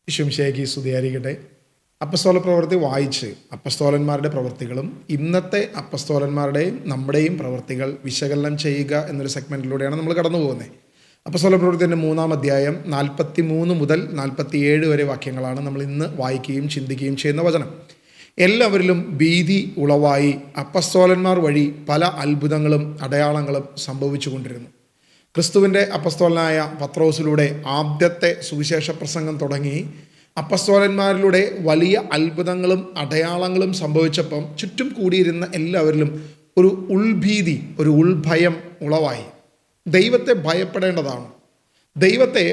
ഈശോമിശിഹായ്ക്ക് സ്തുതിയായിരിക്കട്ടെ. അപ്പസ്തോല പ്രവൃത്തി വായിച്ച് അപ്പസ്തോലന്മാരുടെ പ്രവൃത്തികളും ഇന്നത്തെ അപ്പസ്തോലന്മാരുടെയും നമ്മുടെയും പ്രവൃത്തികൾ വിശകലനം ചെയ്യുക എന്നൊരു സെഗ്മെൻറ്റിലൂടെയാണ് നമ്മൾ കടന്നു പോകുന്നത്. അപ്പസ്തോല പ്രവൃത്തിൻ്റെ 3-ാം അധ്യായം 43 മുതൽ 47 വരെ വാക്യങ്ങളാണ് നമ്മൾ ഇന്ന് വായിക്കുകയും ചിന്തിക്കുകയും ചെയ്യുന്ന വചനം. എല്ലാവരിലും ഭീതി ഉളവായി അപ്പസ്തോലന്മാർ വഴി പല അത്ഭുതങ്ങളും അടയാളങ്ങളും സംഭവിച്ചു കൊണ്ടിരുന്നു. ക്രിസ്തുവിൻ്റെ അപ്പസ്തോലനായ പത്രോസിലൂടെ ആദ്യത്തെ സുവിശേഷ പ്രസംഗം തുടങ്ങി അപ്പസ്തോലന്മാരിലൂടെ വലിയ അത്ഭുതങ്ങളും അടയാളങ്ങളും സംഭവിച്ചപ്പം ചുറ്റും കൂടിയിരുന്ന എല്ലാവരിലും ഒരു ഉൾഭീതി, ഒരു ഉൾഭയം ഉളവായി. ദൈവത്തെ ഭയപ്പെടേണ്ടതാണ്. ദൈവത്തെ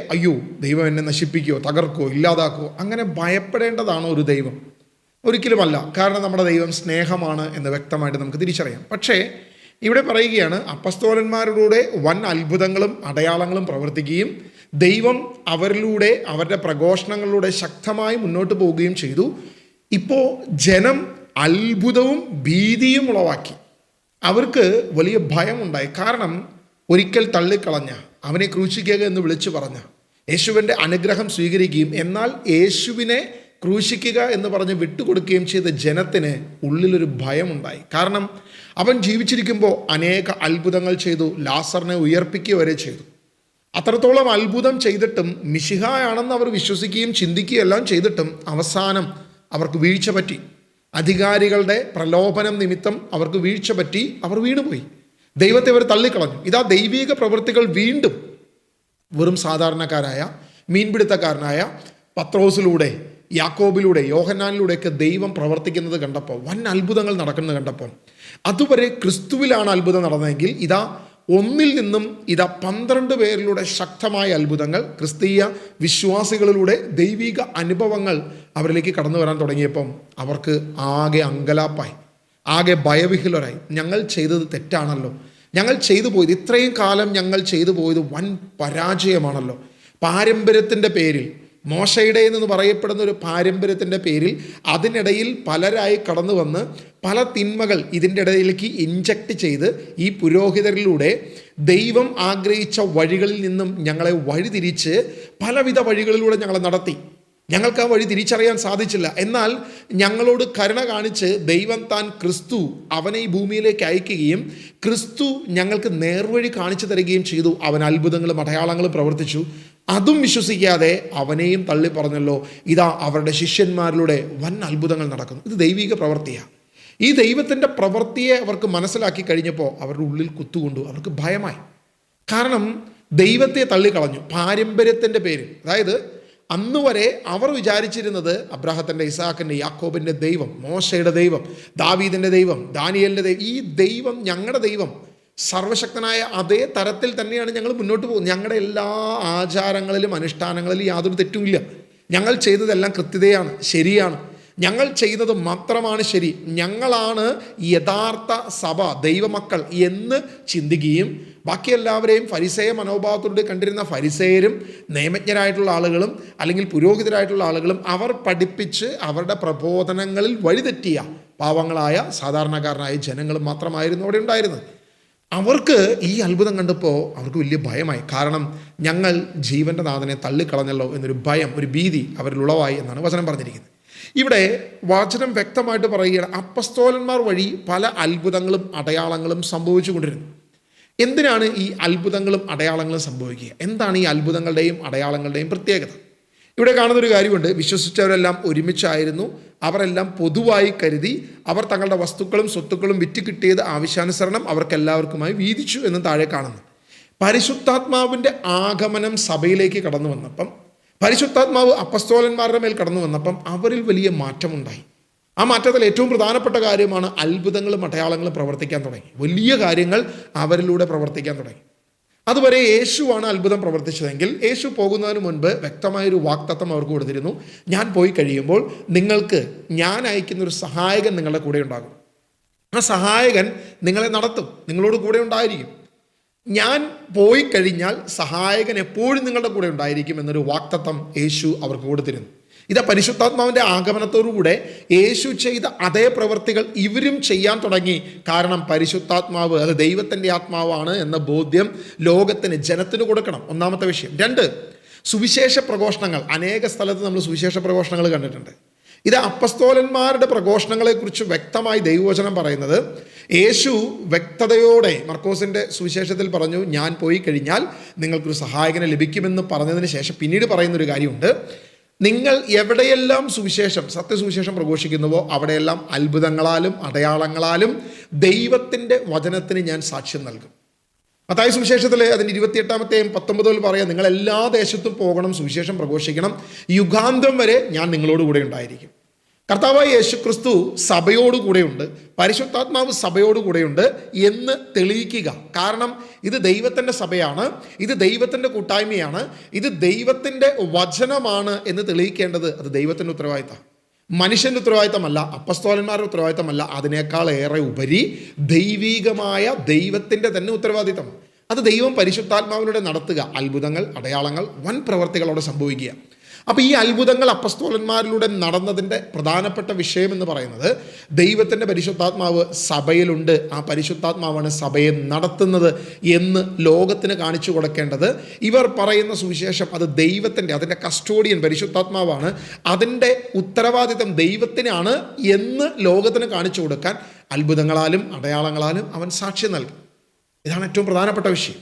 ദൈവം എന്നെ നശിപ്പിക്കുമോ, തകർക്കുമോ, ഇല്ലാതാക്കുമോ, അങ്ങനെ ഭയപ്പെടേണ്ടതാണോ ഒരു ദൈവം? ഒരിക്കലുമല്ല. കാരണം നമ്മുടെ ദൈവം സ്നേഹമാണ് എന്ന് വ്യക്തമായിട്ട് നമുക്ക് തിരിച്ചറിയാം. പക്ഷേ ഇവിടെ പറയുകയാണ്, അപ്പസ്തോലന്മാരിലൂടെ വൻ അത്ഭുതങ്ങളും അടയാളങ്ങളും പ്രവർത്തിക്കുകയും ദൈവം അവരിലൂടെ അവരുടെ പ്രഘോഷണങ്ങളിലൂടെ ശക്തമായി മുന്നോട്ട് പോവുകയും ചെയ്തു. ഇപ്പോൾ ജനം അത്ഭുതവും ഭീതിയും ഉളവാക്കി. അവർക്ക് വലിയ ഭയമുണ്ടായി. കാരണം ഒരിക്കൽ തള്ളിക്കളഞ്ഞ, അവനെ ക്രൂശിക്കുക എന്ന് വിളിച്ചു പറഞ്ഞ, യേശുവിൻ്റെ അനുഗ്രഹം സ്വീകരിക്കുകയും എന്നാൽ യേശുവിനെ ക്രൂശിക്കുക എന്ന് പറഞ്ഞ് വിട്ടുകൊടുക്കുകയും ചെയ്ത ജനത്തിന് ഉള്ളിലൊരു ഭയമുണ്ടായി. കാരണം അവൻ ജീവിച്ചിരിക്കുമ്പോൾ അനേക അത്ഭുതങ്ങൾ ചെയ്തു, ലാസറിനെ ഉയർപ്പിക്കുക വരെ ചെയ്തു. അത്രത്തോളം അത്ഭുതം ചെയ്തിട്ടും മിശിഹായാണെന്ന് അവർ വിശ്വസിക്കുകയും ചിന്തിക്കുകയും എല്ലാം ചെയ്തിട്ടും അവസാനം അവർക്ക് വീഴ്ച പറ്റി. അധികാരികളുടെ പ്രലോഭനം നിമിത്തം അവർക്ക് വീഴ്ച പറ്റി, അവർ വീണുപോയി. ദൈവത്തെ അവർ തള്ളിക്കളഞ്ഞു. ഇതാ ദൈവിക പ്രവൃത്തികൾ വീണ്ടും വെറും സാധാരണക്കാരായ മീൻപിടുത്തക്കാരനായ പത്രോസിലൂടെ, യാക്കോബിലൂടെ, യോഹന്നാനിലൂടെയൊക്കെ ദൈവം പ്രവർത്തിക്കുന്നത് കണ്ടപ്പോൾ, വൻ അത്ഭുതങ്ങൾ നടക്കുന്നത് കണ്ടപ്പോൾ, അതുവരെ ക്രിസ്തുവിലാണ് അത്ഭുതം നടന്നതെങ്കിൽ ഇതാ ഒന്നിൽ നിന്നും 12 പേരിലൂടെ ശക്തമായ അത്ഭുതങ്ങൾ, ക്രിസ്തീയ വിശ്വാസികളിലൂടെ ദൈവിക അനുഭവങ്ങൾ അവരിലേക്ക് കടന്നു വരാൻ തുടങ്ങിയപ്പം അവർക്ക് ആകെ അങ്കലാപ്പായി, ആകെ ഭയവിഹ്വലരായി. ഞങ്ങൾ ചെയ്തത് തെറ്റാണല്ലോ, ഞങ്ങൾ ചെയ്തു പോയത്, ഇത്രയും കാലം ഞങ്ങൾ ചെയ്തു പോയത് വൻ പരാജയമാണല്ലോ. പാരമ്പര്യത്തിൻ്റെ പേരിൽ, മോശയുടെ എന്ന് പറയപ്പെടുന്ന ഒരു പാരമ്പര്യത്തിൻ്റെ പേരിൽ അതിനിടയിൽ പലരായി കടന്നു വന്ന് പല തിന്മകൾ ഇതിൻ്റെ ഇടയിലേക്ക് ഇൻജക്റ്റ് ചെയ്ത് ഈ പുരോഹിതരിലൂടെ ദൈവം ആഗ്രഹിച്ച വഴികളിൽ നിന്നും ഞങ്ങളെ വഴിതിരിച്ച് പലവിധ വഴികളിലൂടെ ഞങ്ങളെ നടത്തി. ഞങ്ങൾക്ക് ആ വഴി തിരിച്ചറിയാൻ സാധിച്ചില്ല. എന്നാൽ ഞങ്ങളോട് കരുണ കാണിച്ച് ദൈവം താൻ ക്രിസ്തു അവനെ ഈ ഭൂമിയിലേക്ക് അയക്കുകയും ക്രിസ്തു ഞങ്ങൾക്ക് നേർവഴി കാണിച്ചു തരികയും ചെയ്തു. അവൻ അത്ഭുതങ്ങളും അടയാളങ്ങളും പ്രവർത്തിച്ചു. അതും വിശ്വസിക്കാതെ അവനെയും തള്ളി പറഞ്ഞല്ലോ. ഇതാ അവരുടെ ശിഷ്യന്മാരിലൂടെ വൻ അത്ഭുതങ്ങൾ നടക്കുന്നു. ഇത് ദൈവിക പ്രവൃത്തിയാണ്. ഈ ദൈവത്തിൻ്റെ പ്രവൃത്തിയെ അവർക്ക് മനസ്സിലാക്കി കഴിഞ്ഞപ്പോൾ അവരുടെ ഉള്ളിൽ കുത്തുകൊണ്ടു. അവർക്ക് ഭയമായി. കാരണം ദൈവത്തെ തള്ളിക്കളഞ്ഞു പാരമ്പര്യത്തിൻ്റെ പേരിൽ. അതായത് അന്ന് വരെ അവർ വിചാരിച്ചിരുന്നത് അബ്രാഹത്തിൻ്റെ, ഇസാക്കിൻ്റെ, യാക്കോബിൻ്റെ ദൈവം, മോശയുടെ ദൈവം, ദാവീദിൻ്റെ ദൈവം, ദാനിയേലിൻ്റെ ദൈവം, ഈ ദൈവം ഞങ്ങളുടെ ദൈവം, സർവശക്തനായ അതേ തരത്തിൽ തന്നെയാണ് ഞങ്ങൾ മുന്നോട്ട് പോകുന്നത്. ഞങ്ങളുടെ എല്ലാ ആചാരങ്ങളിലും അനുഷ്ഠാനങ്ങളിലും യാതൊരു തെറ്റുമില്ല. ഞങ്ങൾ ചെയ്തതെല്ലാം കൃത്യതയാണ്, ശരിയാണ്. ഞങ്ങൾ ചെയ്തത് മാത്രമാണ് ശരി. ഞങ്ങളാണ് യഥാർത്ഥ സഭ, ദൈവമക്കൾ എന്ന് ചിന്തിക്കുകയും ബാക്കി എല്ലാവരെയും ഫരിസേയ മനോഭാവത്തോടെ കണ്ടിരുന്ന ഫരിസേയരും നിയമജ്ഞരായിട്ടുള്ള ആളുകളും അല്ലെങ്കിൽ പുരോഹിതരായിട്ടുള്ള ആളുകളും അവർ പഠിപ്പിച്ച് അവരുടെ പ്രബോധനങ്ങളിൽ വഴിതെറ്റിയ പാവങ്ങളായ സാധാരണക്കാരനായ ജനങ്ങളും മാത്രമായിരുന്നു അവിടെ ഉണ്ടായിരുന്നത്. അവർക്ക് ഈ അത്ഭുതം കണ്ടപ്പോൾ അവർക്ക് വലിയ ഭയമായി. കാരണം ഞങ്ങൾ ജീവൻ്റെ നാഥനെ തള്ളിക്കളഞ്ഞല്ലോ എന്നൊരു ഭയം, ഒരു ഭീതി അവരിൽ ഉളവായി എന്നാണ് വചനം പറഞ്ഞിരിക്കുന്നത്. ഇവിടെ വചനം വ്യക്തമായിട്ട് പറയുകയാണ്, അപ്പസ്തോലന്മാർ വഴി പല അത്ഭുതങ്ങളും അടയാളങ്ങളും സംഭവിച്ചു കൊണ്ടിരുന്നു. എന്തിനാണ് ഈ അത്ഭുതങ്ങളും അടയാളങ്ങളും സംഭവിക്കുക? എന്താണ് ഈ അത്ഭുതങ്ങളുടെയും അടയാളങ്ങളുടെയും പ്രത്യേകത? ഇവിടെ കാണുന്നൊരു കാര്യമുണ്ട്. വിശ്വസിച്ചവരെല്ലാം ഒരുമിച്ചായിരുന്നു. അവരെല്ലാം പൊതുവായി കരുതി. അവർ തങ്ങളുടെ വസ്തുക്കളും സ്വത്തുക്കളും വിറ്റ് കിട്ടിയത് ആവശ്യാനുസരണം അവർക്കെല്ലാവർക്കുമായി വീതിച്ചു എന്ന് താഴെ കാണുന്നു. പരിശുദ്ധാത്മാവിൻ്റെ ആഗമനം സഭയിലേക്ക് കടന്നു വന്നപ്പം, പരിശുദ്ധാത്മാവ് അപ്പസ്തോലന്മാരുടെ മേൽ കടന്നു വന്നപ്പം അവരിൽ വലിയ മാറ്റമുണ്ടായി. ആ മാറ്റത്തിൽ ഏറ്റവും പ്രധാനപ്പെട്ട കാര്യമാണ് അത്ഭുതങ്ങളും അടയാളങ്ങളും പ്രവർത്തിക്കാൻ തുടങ്ങി. വലിയ കാര്യങ്ങൾ അവരിലൂടെ പ്രവർത്തിക്കാൻ തുടങ്ങി. അതുവരെ യേശുവാണ് അത്ഭുതം പ്രവർത്തിച്ചതെങ്കിൽ യേശു പോകുന്നതിന് മുൻപ് വ്യക്തമായൊരു വാഗ്ദത്തം അവർക്ക് കൊടുത്തിരുന്നു. ഞാൻ പോയി കഴിയുമ്പോൾ നിങ്ങൾക്ക് ഞാൻ അയക്കുന്നൊരു സഹായകൻ നിങ്ങളുടെ കൂടെ ഉണ്ടാകും. ആ സഹായകൻ നിങ്ങളെ നടത്തും, നിങ്ങളോട് കൂടെ ഉണ്ടായിരിക്കും. ഞാൻ പോയി കഴിഞ്ഞാൽ സഹായകൻ എപ്പോഴും നിങ്ങളുടെ കൂടെ ഉണ്ടായിരിക്കും എന്നൊരു വാഗ്ദത്തം യേശു അവർക്ക് കൊടുത്തിരുന്നു. ഇതാ പരിശുദ്ധാത്മാവിൻ്റെ ആഗമനത്തോടുകൂടെ യേശു ചെയ്ത അതേ പ്രവൃത്തികൾ ഇവരും ചെയ്യാൻ തുടങ്ങി. കാരണം പരിശുദ്ധാത്മാവ് അത് ദൈവത്തിൻ്റെ ആത്മാവാണ് എന്ന ബോധ്യം ലോകത്തിന്, ജനത്തിന് കൊടുക്കണം. ഒന്നാമത്തെ വിഷയം. 2, സുവിശേഷ പ്രഘോഷണങ്ങൾ, അനേക സ്ഥലത്ത് നമ്മൾ സുവിശേഷ പ്രഘോഷണങ്ങൾ കണ്ടിട്ടുണ്ട്. ഇത് അപ്പസ്തോലന്മാരുടെ പ്രഘോഷണങ്ങളെക്കുറിച്ച് വ്യക്തമായി ദൈവവചനം പറയുന്നത്, യേശു വ്യക്തതയോടെ മർക്കോസിൻ്റെ സുവിശേഷത്തിൽ പറഞ്ഞു, ഞാൻ പോയി കഴിഞ്ഞാൽ നിങ്ങൾക്കൊരു സഹായകനെ ലഭിക്കുമെന്ന് പറഞ്ഞതിന് ശേഷം പിന്നീട് പറയുന്നൊരു കാര്യമുണ്ട്, നിങ്ങൾ എവിടെയെല്ലാം സുവിശേഷം, സത്യസുവിശേഷം പ്രഘോഷിക്കുന്നുവോ അവിടെയെല്ലാം അത്ഭുതങ്ങളാലും അടയാളങ്ങളാലും ദൈവത്തിൻ്റെ വചനത്തിന് ഞാൻ സാക്ഷ്യം നൽകും. മത്തായി സുവിശേഷത്തിൽ അതിൻ്റെ 28-ാമത്തെയും 19 പറയാം, നിങ്ങൾ എല്ലാ ദേശത്തും പോകണം, സുവിശേഷം പ്രഘോഷിക്കണം, യുഗാന്തം വരെ ഞാൻ നിങ്ങളോട് കൂടെ ഉണ്ടായിരിക്കും. കർത്താവായ യേശു ക്രിസ്തു സഭയോടുകൂടെയുണ്ട്, പരിശുദ്ധാത്മാവ് സഭയോടുകൂടെയുണ്ട് എന്ന് തെളിയിക്കുക. കാരണം ഇത് ദൈവത്തിൻ്റെ സഭയാണ്, ഇത് ദൈവത്തിൻ്റെ കൂട്ടായ്മയാണ്, ഇത് ദൈവത്തിൻ്റെ വചനമാണ് എന്ന് തെളിയിക്കേണ്ടത് അത് ദൈവത്തിൻ്റെ ഉത്തരവാദിത്തമാണ്. മനുഷ്യൻ്റെ ഉത്തരവാദിത്തമല്ല, അപ്പസ്തോലന്മാരുടെ ഉത്തരവാദിത്തമല്ല, അതിനേക്കാൾ ഏറെ ഉപരി ദൈവീകമായ ദൈവത്തിൻ്റെ തന്നെ ഉത്തരവാദിത്തം. അത് ദൈവം പരിശുദ്ധാത്മാവിലൂടെ നടത്തുക, അത്ഭുതങ്ങൾ, അടയാളങ്ങൾ, വൻ പ്രവർത്തികളോടെ സംഭവിക്കുക. അപ്പോൾ ഈ അത്ഭുതങ്ങൾ അപ്പസ്തോലന്മാരിലൂടെ നടന്നതിൻ്റെ പ്രധാനപ്പെട്ട വിഷയം എന്ന് പറയുന്നത്, ദൈവത്തിൻ്റെ പരിശുദ്ധാത്മാവ് സഭയിലുണ്ട്, ആ പരിശുദ്ധാത്മാവാണ് സഭയെ നടത്തുന്നത് എന്ന് ലോകത്തിന് കാണിച്ചു കൊടുക്കേണ്ടത്. ഇവർ പറയുന്ന സുവിശേഷം അത് ദൈവത്തിൻ്റെ, അതിൻ്റെ കസ്റ്റോഡിയൻ പരിശുദ്ധാത്മാവാണ്, അതിൻ്റെ ഉത്തരവാദിത്തം ദൈവത്തിനാണ് എന്ന് ലോകത്തിന് കാണിച്ചു കൊടുക്കാൻ അത്ഭുതങ്ങളാലും അടയാളങ്ങളാലും അവൻ സാക്ഷ്യം നൽകും. ഇതാണ് ഏറ്റവും പ്രധാനപ്പെട്ട വിഷയം.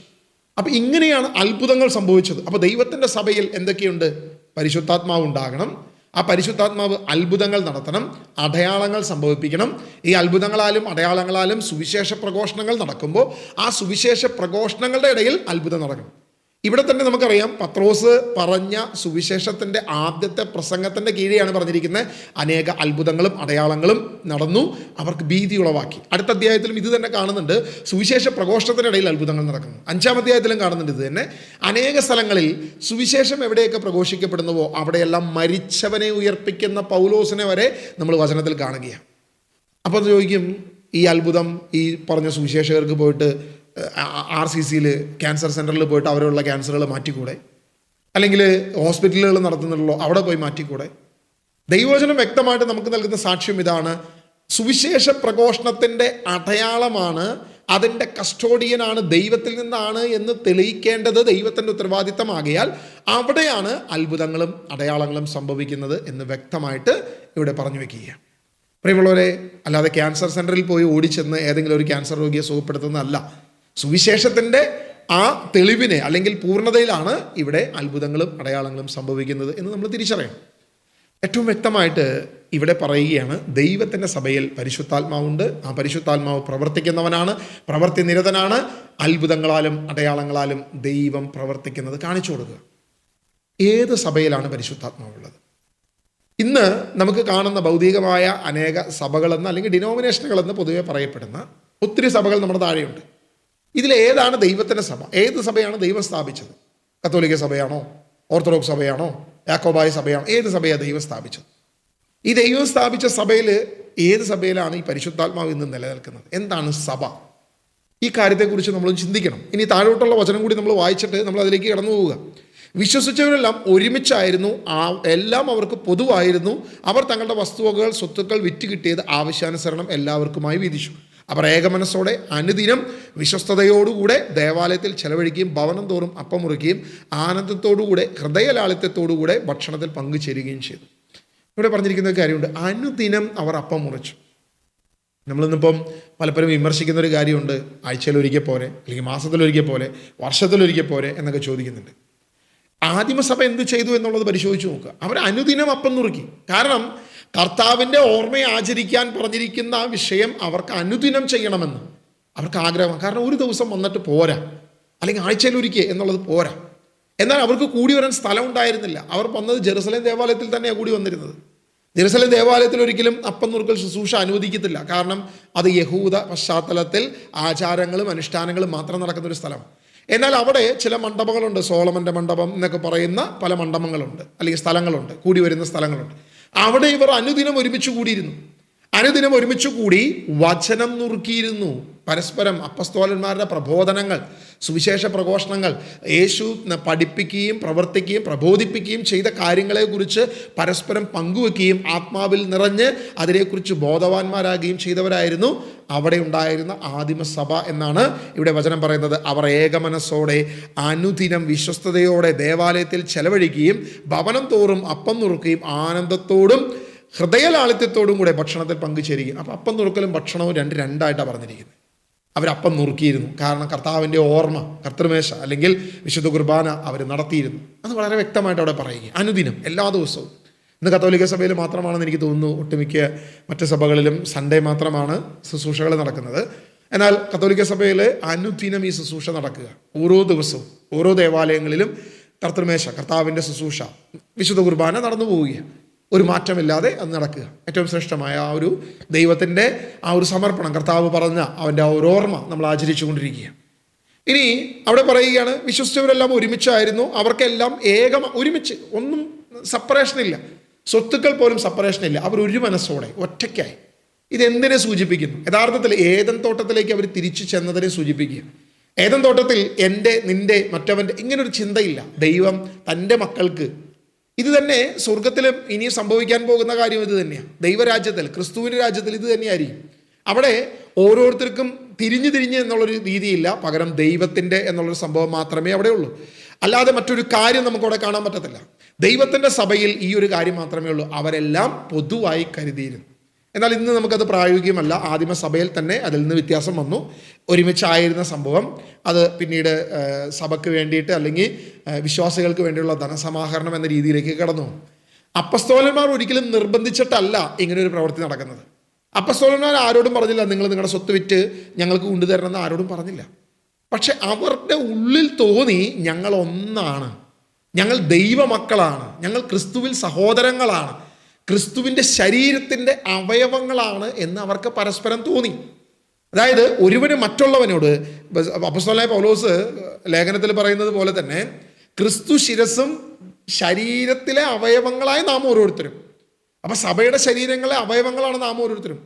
അപ്പോൾ ഇങ്ങനെയാണ് അത്ഭുതങ്ങൾ സംഭവിച്ചത്. അപ്പോൾ ദൈവത്തിൻ്റെ സഭയിൽ എന്തൊക്കെയുണ്ട്? പരിശുദ്ധാത്മാവ് ഉണ്ടാകണം, ആ പരിശുദ്ധാത്മാവ് അത്ഭുതങ്ങൾ നടത്തണം, അടയാളങ്ങൾ സംഭവിപ്പിക്കണം. ഈ അത്ഭുതങ്ങളാലും അടയാളങ്ങളാലും സുവിശേഷ പ്രഘോഷണങ്ങൾ നടക്കുമ്പോൾ ആ സുവിശേഷ പ്രഘോഷണങ്ങളുടെ ഇടയിൽ അത്ഭുതം നടക്കണം. ഇവിടെ തന്നെ നമുക്കറിയാം, പത്രോസ് പറഞ്ഞ സുവിശേഷത്തിൻ്റെ ആദ്യത്തെ പ്രസംഗത്തിൻ്റെ കീഴെയാണ് പറഞ്ഞിരിക്കുന്നത്, അനേക അത്ഭുതങ്ങളും അടയാളങ്ങളും നടന്നു, അവർക്ക് ഭീതി ഉളവാക്കി. അടുത്ത അധ്യായത്തിലും ഇത് തന്നെ കാണുന്നുണ്ട്, സുവിശേഷ പ്രഘോഷണത്തിനിടയിൽ അത്ഭുതങ്ങൾ നടക്കുന്നു. 5-ാം അധ്യായത്തിലും കാണുന്നുണ്ട് ഇത് തന്നെ. അനേക സ്ഥലങ്ങളിൽ സുവിശേഷം എവിടെയൊക്കെ പ്രഘോഷിക്കപ്പെടുന്നുവോ അവിടെയെല്ലാം മരിച്ചവനെ ഉയർപ്പിക്കുന്ന പൗലോസിനെ വരെ നമ്മൾ വചനത്തിൽ കാണുകയാണ്. അപ്പോൾ അത് ചോദിക്കും, ഈ അത്ഭുതം ഈ പറഞ്ഞ സുവിശേഷകർക്ക് പോയിട്ട് RCCയിൽ ക്യാൻസർ സെൻ്ററിൽ പോയിട്ട് അവരുള്ള ക്യാൻസറുകൾ മാറ്റിക്കൂടെ? അല്ലെങ്കിൽ ഹോസ്പിറ്റലുകൾ നടത്തുന്നുള്ളൂ, അവിടെ പോയി മാറ്റിക്കൂടെ? ദൈവവചനം വ്യക്തമായിട്ട് നമുക്ക് നൽകുന്ന സാക്ഷ്യം ഇതാണ്, സുവിശേഷ പ്രഘോഷണത്തിൻ്റെ അടയാളമാണ്, അതിൻ്റെ കസ്റ്റോഡിയനാണ്, ദൈവത്തിൽ നിന്നാണ് എന്ന് തെളിയിക്കേണ്ടത് ദൈവത്തിൻ്റെ ഉത്തരവാദിത്തമാകിയാൽ അവിടെയാണ് അത്ഭുതങ്ങളും അടയാളങ്ങളും സംഭവിക്കുന്നത് എന്ന് വ്യക്തമായിട്ട് ഇവിടെ പറഞ്ഞു വയ്ക്കുകയാണ്. പ്രിയമുള്ളവരെ, അല്ലാതെ ക്യാൻസർ സെൻ്ററിൽ പോയി ഓടിച്ചെന്ന് ഏതെങ്കിലും ഒരു ക്യാൻസർ രോഗിയെ സുഖപ്പെടുത്തുന്നതല്ല. സുവിശേഷത്തിൻ്റെ ആ തെളിവിനെ അല്ലെങ്കിൽ പൂർണ്ണതയിലാണ് ഇവിടെ അത്ഭുതങ്ങളും അടയാളങ്ങളും സംഭവിക്കുന്നത് എന്ന് നമ്മൾ തിരിച്ചറിയണം. ഏറ്റവും വ്യക്തമായിട്ട് ഇവിടെ പറയുകയാണ്, ദൈവത്തിൻ്റെ സഭയിൽ പരിശുദ്ധാത്മാവുണ്ട്, ആ പരിശുദ്ധാത്മാവ് പ്രവർത്തിക്കുന്നവനാണ്, പ്രവർത്തി നിരതനാണ്, അത്ഭുതങ്ങളാലും അടയാളങ്ങളാലും ദൈവം പ്രവർത്തിക്കുന്നത് കാണിച്ചു കൊടുക്കുക. ഏത് സഭയിലാണ് പരിശുദ്ധാത്മാവുള്ളത്? ഇന്ന് നമുക്ക് കാണുന്ന ഭൗതികമായ അനേക സഭകളെന്ന് അല്ലെങ്കിൽ ഡിനോമിനേഷനുകളെന്ന് പൊതുവെ പറയപ്പെടുന്ന ഒത്തിരി സഭകൾ നമ്മുടെ താഴെയുണ്ട്. ഇതിലേതാണ് ദൈവത്തിൻ്റെ സഭ? ഏത് സഭയാണ് ദൈവം സ്ഥാപിച്ചത്? കത്തോലിക്ക സഭയാണോ? ഓർത്തഡോക്സ് സഭയാണോ? യാക്കോബായ സഭയാണോ? ഏത് സഭയാണ് ദൈവം സ്ഥാപിച്ചത്? ഈ ദൈവം സ്ഥാപിച്ച സഭയിൽ ഏത് സഭയിലാണ് ഈ പരിശുദ്ധാത്മാവ് ഇന്ന് നിലനിൽക്കുന്നത്? എന്താണ് സഭ? ഈ കാര്യത്തെക്കുറിച്ച് നമ്മൾ ചിന്തിക്കണം. ഇനി താഴോട്ടുള്ള വചനം കൂടി നമ്മൾ വായിച്ചിട്ട് നമ്മൾ അതിലേക്ക് കടന്നു പോവുക. വിശ്വസിച്ചവരെല്ലാം ഒരുമിച്ചായിരുന്നു, എല്ലാം അവർക്ക് പൊതുവായിരുന്നു, അവർ തങ്ങളുടെ വസ്തുവകകൾ സ്വത്തുക്കൾ വിറ്റ് കിട്ടിയത് ആവശ്യാനുസരണം എല്ലാവർക്കുമായി വീതിച്ചു. അവർ ഏകമനസ്സോടെ അനുദിനം വിശ്വസ്തയോടുകൂടെ ദേവാലയത്തിൽ ചെലവഴിക്കുകയും ഭവനം തോറും അപ്പം മുറിക്കുകയും ആനന്ദത്തോടുകൂടെ ഹൃദയലാളിത്യത്തോടുകൂടെ ഭക്ഷണത്തിൽ പങ്കുചേരുകയും ചെയ്തു. ഇവിടെ പറഞ്ഞിരിക്കുന്ന ഒരു കാര്യമുണ്ട്, അനുദിനം അവർ അപ്പം മുറിച്ചു. നമ്മളിന്നിപ്പം പലപ്പോഴും വിമർശിക്കുന്ന ഒരു കാര്യമുണ്ട്, ആഴ്ചയിലൊരിക്കൽ പോരെ, അല്ലെങ്കിൽ മാസത്തിലൊരിക്കൽ പോലെ, വർഷത്തിലൊരിക്കൽ പോരെ എന്നൊക്കെ ചോദിക്കുന്നുണ്ട്. ആദിമസഭ എന്ത് ചെയ്തു എന്നുള്ളത് പരിശോധിച്ച് നോക്കുക. അവർ അനുദിനം അപ്പം നുറുക്കി. കാരണം കർത്താവിൻ്റെ ഓർമ്മയെ ആചരിക്കാൻ പറഞ്ഞിരിക്കുന്ന ആ വിഷയം അവർക്ക് അനുദിനം ചെയ്യണമെന്ന് അവർക്ക് ആഗ്രഹമാണ്. കാരണം ഒരു ദിവസം വന്നിട്ട് പോരാ, അല്ലെങ്കിൽ ആഴ്ചയിലൊരിക്കൽ എന്നുള്ളത് പോരാ. എന്നാൽ അവർക്ക് കൂടി വരാൻ സ്ഥലം ഉണ്ടായിരുന്നില്ല. അവർ വന്നത് ജെറുസലേം ദേവാലയത്തിൽ തന്നെയാണ് കൂടി വന്നിരുന്നത്. ജെറുസലേം ദേവാലയത്തിൽ ഒരിക്കലും അപ്പം നുറുക്കൽ ശുശ്രൂഷ അനുവദിക്കത്തില്ല. കാരണം അത് യഹൂദ പശ്ചാത്തലത്തിൽ ആചാരങ്ങളും അനുഷ്ഠാനങ്ങളും മാത്രം നടക്കുന്ന ഒരു സ്ഥലം. എന്നാൽ അവിടെ ചില മണ്ഡപങ്ങളുണ്ട്, സോളമൻ്റെ മണ്ഡപം എന്നൊക്കെ പറയുന്ന പല മണ്ഡപങ്ങളുണ്ട്, അല്ലെങ്കിൽ സ്ഥലങ്ങളുണ്ട്, കൂടി വരുന്ന സ്ഥലങ്ങളുണ്ട്. അവിടെ ഇവർ അനുദിനം ഒരുമിച്ച് കൂടിയിരുന്നു. അനുദിനം ഒരുമിച്ച് കൂടി വചനം നുറുക്കിയിരുന്നു. പരസ്പരം അപ്പസ്തോലന്മാരുടെ പ്രബോധനങ്ങൾ, സുവിശേഷ പ്രഘോഷണങ്ങൾ, യേശു പഠിപ്പിക്കുകയും പ്രവർത്തിക്കുകയും പ്രബോധിപ്പിക്കുകയും ചെയ്ത കാര്യങ്ങളെക്കുറിച്ച് പരസ്പരം പങ്കുവെക്കുകയും ആത്മാവിൽ നിറഞ്ഞ് അതിനെക്കുറിച്ച് ബോധവാന്മാരാകുകയും ചെയ്തവരായിരുന്നു അവിടെ ഉണ്ടായിരുന്ന ആദിമസഭ എന്നാണ് ഇവിടെ വചനം പറയുന്നത്. അവർ ഏകമനസ്സോടെ അനുദിനം വിശ്വസ്തയോടെ ദേവാലയത്തിൽ ചെലവഴിക്കുകയും ഭവനം തോറും അപ്പം നുറുക്കുകയും ആനന്ദത്തോടും ഹൃദയലാളിത്യത്തോടും കൂടെ ഭക്ഷണത്തിൽ പങ്കുചേരുകയും. അപ്പോൾ അപ്പം നുറുക്കലും ഭക്ഷണവും രണ്ടായിട്ടാണ് പറഞ്ഞിരിക്കുന്നത്. അവരപ്പം നുറുക്കിയിരുന്നു, കാരണം കർത്താവിൻ്റെ ഓർമ്മ, കർത്തൃമേശ അല്ലെങ്കിൽ വിശുദ്ധ കുർബാന അവർ നടത്തിയിരുന്നു. അത് വളരെ വ്യക്തമായിട്ട് അവിടെ പറയുക. അനുദിനം, എല്ലാ ദിവസവും. ഇന്ന് കത്തോലിക്ക സഭയിൽ മാത്രമാണെന്ന് എനിക്ക് തോന്നുന്നു, ഒട്ടുമിക്ക മറ്റ് സഭകളിലും സൺഡേ മാത്രമാണ് ശുശ്രൂഷകൾ നടക്കുന്നത്. എന്നാൽ കത്തോലിക്ക സഭയിൽ അനുദിനം ഈ ശുശ്രൂഷ നടക്കുക. ഓരോ ദിവസവും ഓരോ ദേവാലയങ്ങളിലും കർത്തൃമേശ, കർത്താവിൻ്റെ ശുശ്രൂഷ, വിശുദ്ധ കുർബാന നടന്നു പോവുകയാണ്. ഒരു മാറ്റമില്ലാതെ അത് നടക്കുക. ഏറ്റവും ശ്രേഷ്ഠമായ ആ ഒരു ദൈവത്തിൻ്റെ ആ ഒരു സമർപ്പണം, കർത്താവ് പറഞ്ഞ അവൻ്റെ ആ ഒരു ഓർമ്മ നമ്മൾ ആചരിച്ചു കൊണ്ടിരിക്കുക. ഇനി അവിടെ പറയുകയാണ്, വിശ്വസിച്ചവരെല്ലാം ഒരുമിച്ചായിരുന്നു, അവർക്കെല്ലാം ഒരുമിച്ച്, ഒന്നും സെപ്പറേഷനില്ല, സ്വത്തുക്കൾ പോലും സെപ്പറേഷനില്ല. അവർ ഒരു മനസ്സോടെ ഒറ്റയ്ക്കായി. ഇതെന്തിനെ സൂചിപ്പിക്കുന്നു? യഥാർത്ഥത്തിൽ ഏദൻ തോട്ടത്തിലേക്ക് അവർ തിരിച്ചു ചെന്നതിനെ സൂചിപ്പിക്കുക. ഏദൻ തോട്ടത്തിൽ എൻ്റെ, നിൻ്റെ, മറ്റവൻ്റെ ഇങ്ങനൊരു ചിന്തയില്ല. ദൈവം തൻ്റെ മക്കൾക്ക്, ഇത് തന്നെ സ്വർഗത്തിലും ഇനി സംഭവിക്കാൻ പോകുന്ന കാര്യം ഇത് തന്നെയാണ്. ദൈവരാജ്യത്തിൽ, ക്രിസ്തുവിൻ്റെ രാജ്യത്തിൽ ഇത് തന്നെയായിരിക്കും. അവിടെ ഓരോരുത്തർക്കും തിരിഞ്ഞ് എന്നുള്ളൊരു രീതിയില്ല, പകരം ദൈവത്തിൻ്റെ എന്നുള്ളൊരു സംഭവം മാത്രമേ അവിടെ ഉള്ളൂ. അല്ലാതെ മറ്റൊരു കാര്യം നമുക്കവിടെ കാണാൻ പറ്റത്തില്ല. ദൈവത്തിൻ്റെ സഭയിൽ ഈ ഒരു കാര്യം മാത്രമേ ഉള്ളൂ, അവരെല്ലാം പൊതുവായി കരുതിയിരുന്നു. എന്നാൽ ഇന്ന് നമുക്കത് പ്രായോഗികമല്ല. ആദിമസഭയിൽ തന്നെ അതിൽ നിന്ന് വ്യത്യാസം വന്നു. ഒരുമിച്ചായിരുന്ന സംഭവം അത് പിന്നീട് സഭയ്ക്ക് വേണ്ടിയിട്ട് അല്ലെങ്കിൽ വിശ്വാസികൾക്ക് വേണ്ടിയുള്ള ധനസമാഹരണം എന്ന രീതിയിലേക്ക് കടന്നു. അപ്പസ്തോലന്മാർ ഒരിക്കലും നിർബന്ധിച്ചിട്ടല്ല ഇങ്ങനൊരു പ്രവൃത്തി നടക്കുന്നത്. അപ്പസ്തോലന്മാർ ആരോടും പറഞ്ഞില്ല, നിങ്ങൾ നിങ്ങളുടെ സ്വത്ത് വിറ്റ് ഞങ്ങൾക്ക് കൊണ്ടുതരണമെന്ന് ആരോടും പറഞ്ഞില്ല. പക്ഷെ അവരുടെ ഉള്ളിൽ തോന്നി, ഞങ്ങൾ ഒന്നാണ്, ഞങ്ങൾ ദൈവമക്കളാണ്, ഞങ്ങൾ ക്രിസ്തുവിൽ സഹോദരങ്ങളാണ്, ക്രിസ്തുവിൻ്റെ ശരീരത്തിൻ്റെ അവയവങ്ങളാണ് എന്ന് അവർക്ക് പരസ്പരം തോന്നി. അതായത് ഒരുവന് മറ്റുള്ളവനോട്, അപ്പോസ്തലനായ പൗലോസ് ലേഖനത്തിൽ പറയുന്നത് പോലെ തന്നെ, ക്രിസ്തു ശിരസ്സും ശരീരത്തിലെ അവയവങ്ങളായ നാം ഓരോരുത്തരും. അപ്പം സഭയുടെ ശരീരങ്ങളെ അവയവങ്ങളാണ് നാം ഓരോരുത്തരും.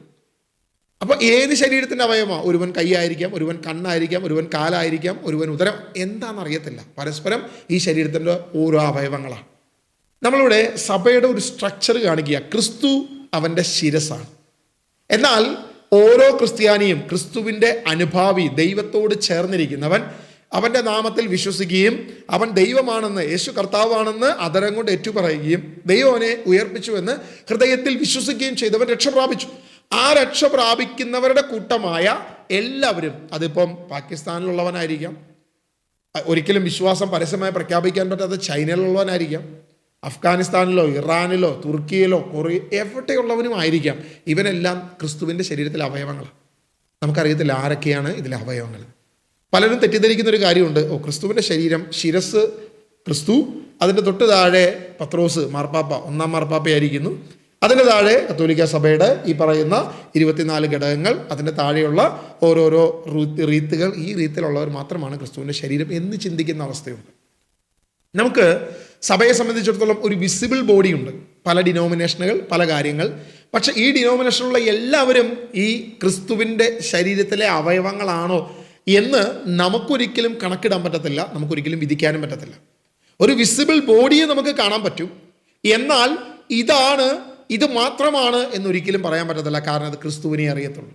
അപ്പോൾ ഏത് ശരീരത്തിൻ്റെ അവയവമാണ്? ഒരുവൻ കൈയായിരിക്കാം, ഒരുവൻ കണ്ണായിരിക്കാം, ഒരുവൻ കാലായിരിക്കാം, ഒരുവൻ ഉദരം, എന്താണെന്നറിയത്തില്ല. പരസ്പരം ഈ ശരീരത്തിൻ്റെ ഓരോ അവയവങ്ങളാണ്. നമ്മളിവിടെ സഭയുടെ ഒരു സ്ട്രക്ചർ കാണിക്കുക. ക്രിസ്തു അവൻ്റെ ശിരസ്സാണ്. എന്നാൽ ഓരോ ക്രിസ്ത്യാനിയും ക്രിസ്തുവിൻ്റെ അനുഭാവി, ദൈവത്തോട് ചേർന്നിരിക്കുന്നവൻ, അവൻ്റെ നാമത്തിൽ വിശ്വസിക്കുകയും അവൻ ദൈവമാണെന്ന്, യേശു കർത്താവാണെന്ന് അതരം കൊണ്ട് ഏറ്റുപറയുകയും ദൈവം അവനെ ഉയർപ്പിച്ചുവെന്ന് ഹൃദയത്തിൽ വിശ്വസിക്കുകയും ചെയ്തവൻ രക്ഷ പ്രാപിച്ചു. ആ രക്ഷ പ്രാപിക്കുന്നവരുടെ കൂട്ടമായ എല്ലാവരും, അതിപ്പം പാകിസ്ഥാനിലുള്ളവനായിരിക്കാം, ഒരിക്കലും വിശ്വാസം പരസ്യമായി പ്രഖ്യാപിക്കാൻ പറ്റാത്ത ചൈനയിലുള്ളവനായിരിക്കാം, അഫ്ഗാനിസ്ഥാനിലോ ഇറാനിലോ തുർക്കിയിലോ കൊറിയ എവിടെയുള്ളവനും ആയിരിക്കാം. ഇവനെല്ലാം ക്രിസ്തുവിൻ്റെ ശരീരത്തിലെ അവയവങ്ങളാണ്. നമുക്കറിയത്തില്ല ആരൊക്കെയാണ് ഇതിലെ അവയവങ്ങൾ. പലരും തെറ്റിദ്ധരിക്കുന്ന ഒരു കാര്യമുണ്ട്, ക്രിസ്തുവിൻ്റെ ശരീരം, ശിരസ് ക്രിസ്തു, അതിൻ്റെ തൊട്ട് താഴെ പത്രോസ് മാർപ്പാപ്പ, ഒന്നാം മാർപ്പാപ്പയായിരിക്കുന്നു, അതിൻ്റെ താഴെ കത്തോലിക്ക സഭയുടെ ഈ പറയുന്ന 24 ഘടകങ്ങൾ, അതിൻ്റെ താഴെയുള്ള ഓരോരോ റീത്തുകൾ, ഈ റീത്തിലുള്ളവർ മാത്രമാണ് ക്രിസ്തുവിൻ്റെ ശരീരം എന്ന് ചിന്തിക്കുന്ന അവസ്ഥയുണ്ട്. നമുക്ക് സഭയെ സംബന്ധിച്ചിടത്തോളം ഒരു വിസിബിൾ ബോഡി ഉണ്ട്, പല ഡിനോമിനേഷനുകൾ, പല കാര്യങ്ങൾ. പക്ഷെ ഈ ഡിനോമിനേഷനുള്ള എല്ലാവരും ഈ ക്രിസ്തുവിൻ്റെ ശരീരത്തിലെ അവയവങ്ങളാണോ എന്ന് നമുക്കൊരിക്കലും കണക്കിടാൻ പറ്റത്തില്ല, നമുക്കൊരിക്കലും വിധിക്കാനും പറ്റത്തില്ല. ഒരു വിസിബിൾ ബോഡിയെ നമുക്ക് കാണാൻ പറ്റും, എന്നാൽ ഇത് മാത്രമാണ് എന്നൊരിക്കലും പറയാൻ പറ്റത്തില്ല. കാരണം അത് ക്രിസ്തുവിനെ അറിയത്തുള്ളൂ.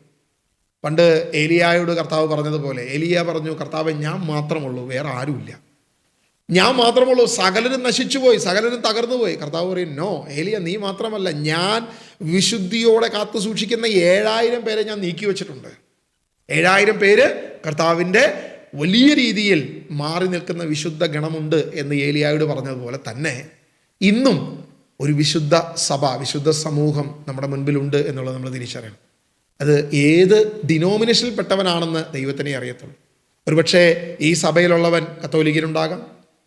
പണ്ട് ഏലിയായോട് കർത്താവ് പറഞ്ഞതുപോലെ, ഏലിയ പറഞ്ഞു, കർത്താവെ ഞാൻ മാത്രമുള്ളൂ, വേറെ ആരുമില്ല, ഞാൻ മാത്രമുള്ളൂ, സകലരും നശിച്ചുപോയി, സകലരും തകർന്നുപോയി. കർത്താവ് പറയും, നോ ഏലിയ, നീ മാത്രമല്ല, ഞാൻ വിശുദ്ധിയോടെ കാത്തു സൂക്ഷിക്കുന്ന 7000 പേരെ ഞാൻ നീക്കി വെച്ചിട്ടുണ്ട്. 7000 പേര് കർത്താവിൻ്റെ വലിയ രീതിയിൽ മാറി നിൽക്കുന്ന വിശുദ്ധ ഗണമുണ്ട് എന്ന് ഏലിയായോട് പറഞ്ഞതുപോലെ തന്നെ ഇന്നും ഒരു വിശുദ്ധ സഭ, വിശുദ്ധ സമൂഹം നമ്മുടെ മുൻപിലുണ്ട് എന്നുള്ളത് നമ്മൾ തിരിച്ചറിയണം. അത് ഏത് ഡിനോമിനേഷനിൽ പെട്ടവനാണെന്ന് ദൈവത്തിനെ അറിയത്തുള്ളൂ. ഒരുപക്ഷെ ഈ സഭയിലുള്ളവൻ കത്തോലിക്കനുണ്ടാകാം,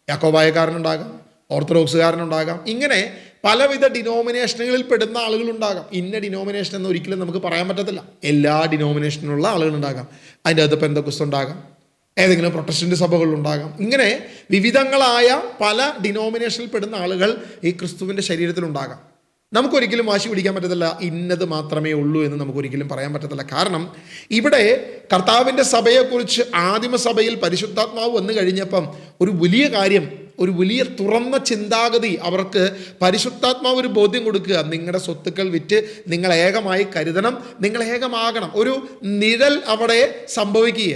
യാക്കോബായക്കാരനുണ്ടാകാം, ഓർത്തഡോക്സുകാരനുണ്ടാകാം, ഇങ്ങനെ പലവിധ ഡിനോമിനേഷനുകളിൽ പെടുന്ന ആളുകളുണ്ടാകാം. ഇന്ന ഡിനോമിനേഷൻ എന്ന് ഒരിക്കലും നമുക്ക് പറയാൻ പറ്റത്തില്ല. എല്ലാ ഡിനോമിനേഷനിലുള്ള ആളുകളുണ്ടാകാം. അതിൻ്റെ അകത്ത് പെന്തക്കോസ്ത് ഉണ്ടാകാം, ഏതെങ്കിലും പ്രൊട്ടസ്റ്റന്റ് സഭകളുണ്ടാകാം. ഇങ്ങനെ വിവിധങ്ങളായ പല ഡിനോമിനേഷനിൽ പെടുന്ന ആളുകൾ ഈ ക്രിസ്തുവിൻ്റെ ശരീരത്തിലുണ്ടാകാം. നമുക്കൊരിക്കലും വാശി പിടിക്കാൻ പറ്റത്തില്ല ഇന്നത് മാത്രമേ ഉള്ളൂ എന്ന് നമുക്കൊരിക്കലും പറയാൻ പറ്റത്തില്ല. കാരണം ഇവിടെ കർത്താവിൻ്റെ സഭയെക്കുറിച്ച് ആദിമസഭയിൽ പരിശുദ്ധാത്മാവ് വന്നു കഴിഞ്ഞപ്പം ഒരു വലിയ കാര്യം, ഒരു വലിയ തുറന്ന ചിന്താഗതി അവർക്ക് പരിശുദ്ധാത്മാവ് ഒരു ബോധ്യം കൊടുക്കുക. നിങ്ങളുടെ സ്വത്തുക്കൾ വിറ്റ് നിങ്ങൾ ഏകമായി കരുതണം, നിങ്ങൾ ഏകമാകണം. ഒരു നിഴൽ അവിടെ സംഭവിക്കുക.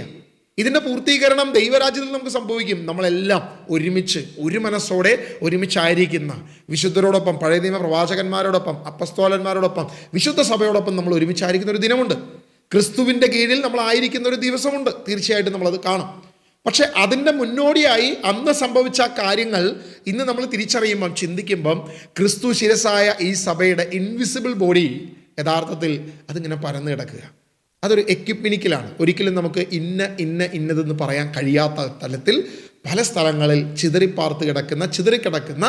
ഇതിൻ്റെ പൂർത്തീകരണം ദൈവരാജ്യത്തിൽ നമുക്ക് സംഭവിക്കും. നമ്മളെല്ലാം ഒരുമിച്ച് ഒരു മനസ്സോടെ ഒരുമിച്ചായിരിക്കുന്ന വിശുദ്ധരോടൊപ്പം, പഴയ നിയമ പ്രവാചകന്മാരോടൊപ്പം, അപ്പസ്തോലന്മാരോടൊപ്പം, വിശുദ്ധ സഭയോടൊപ്പം നമ്മൾ ഒരുമിച്ചായിരിക്കുന്ന ഒരു ദിനമുണ്ട്. ക്രിസ്തുവിൻ്റെ കീഴിൽ നമ്മളായിരിക്കുന്ന ഒരു ദിവസമുണ്ട്. തീർച്ചയായിട്ടും നമ്മളത് കാണും. പക്ഷെ അതിൻ്റെ മുന്നോടിയായി അന്ന് സംഭവിച്ച കാര്യങ്ങൾ ഇന്ന് നമ്മൾ തിരിച്ചറിയുമ്പം, ചിന്തിക്കുമ്പം, ക്രിസ്തു ശിരസായ ഈ സഭയുടെ ഇൻവിസിബിൾ ബോഡി യഥാർത്ഥത്തിൽ അതിങ്ങനെ പരന്നു കിടക്കുക. അതൊരു എക്യുപ്മെനിക്കലാണ്. ഒരിക്കലും നമുക്ക് ഇന്നതെന്ന് പറയാൻ കഴിയാത്ത തലത്തിൽ പല സ്ഥലങ്ങളിൽ ചിതറിക്കിടക്കുന്ന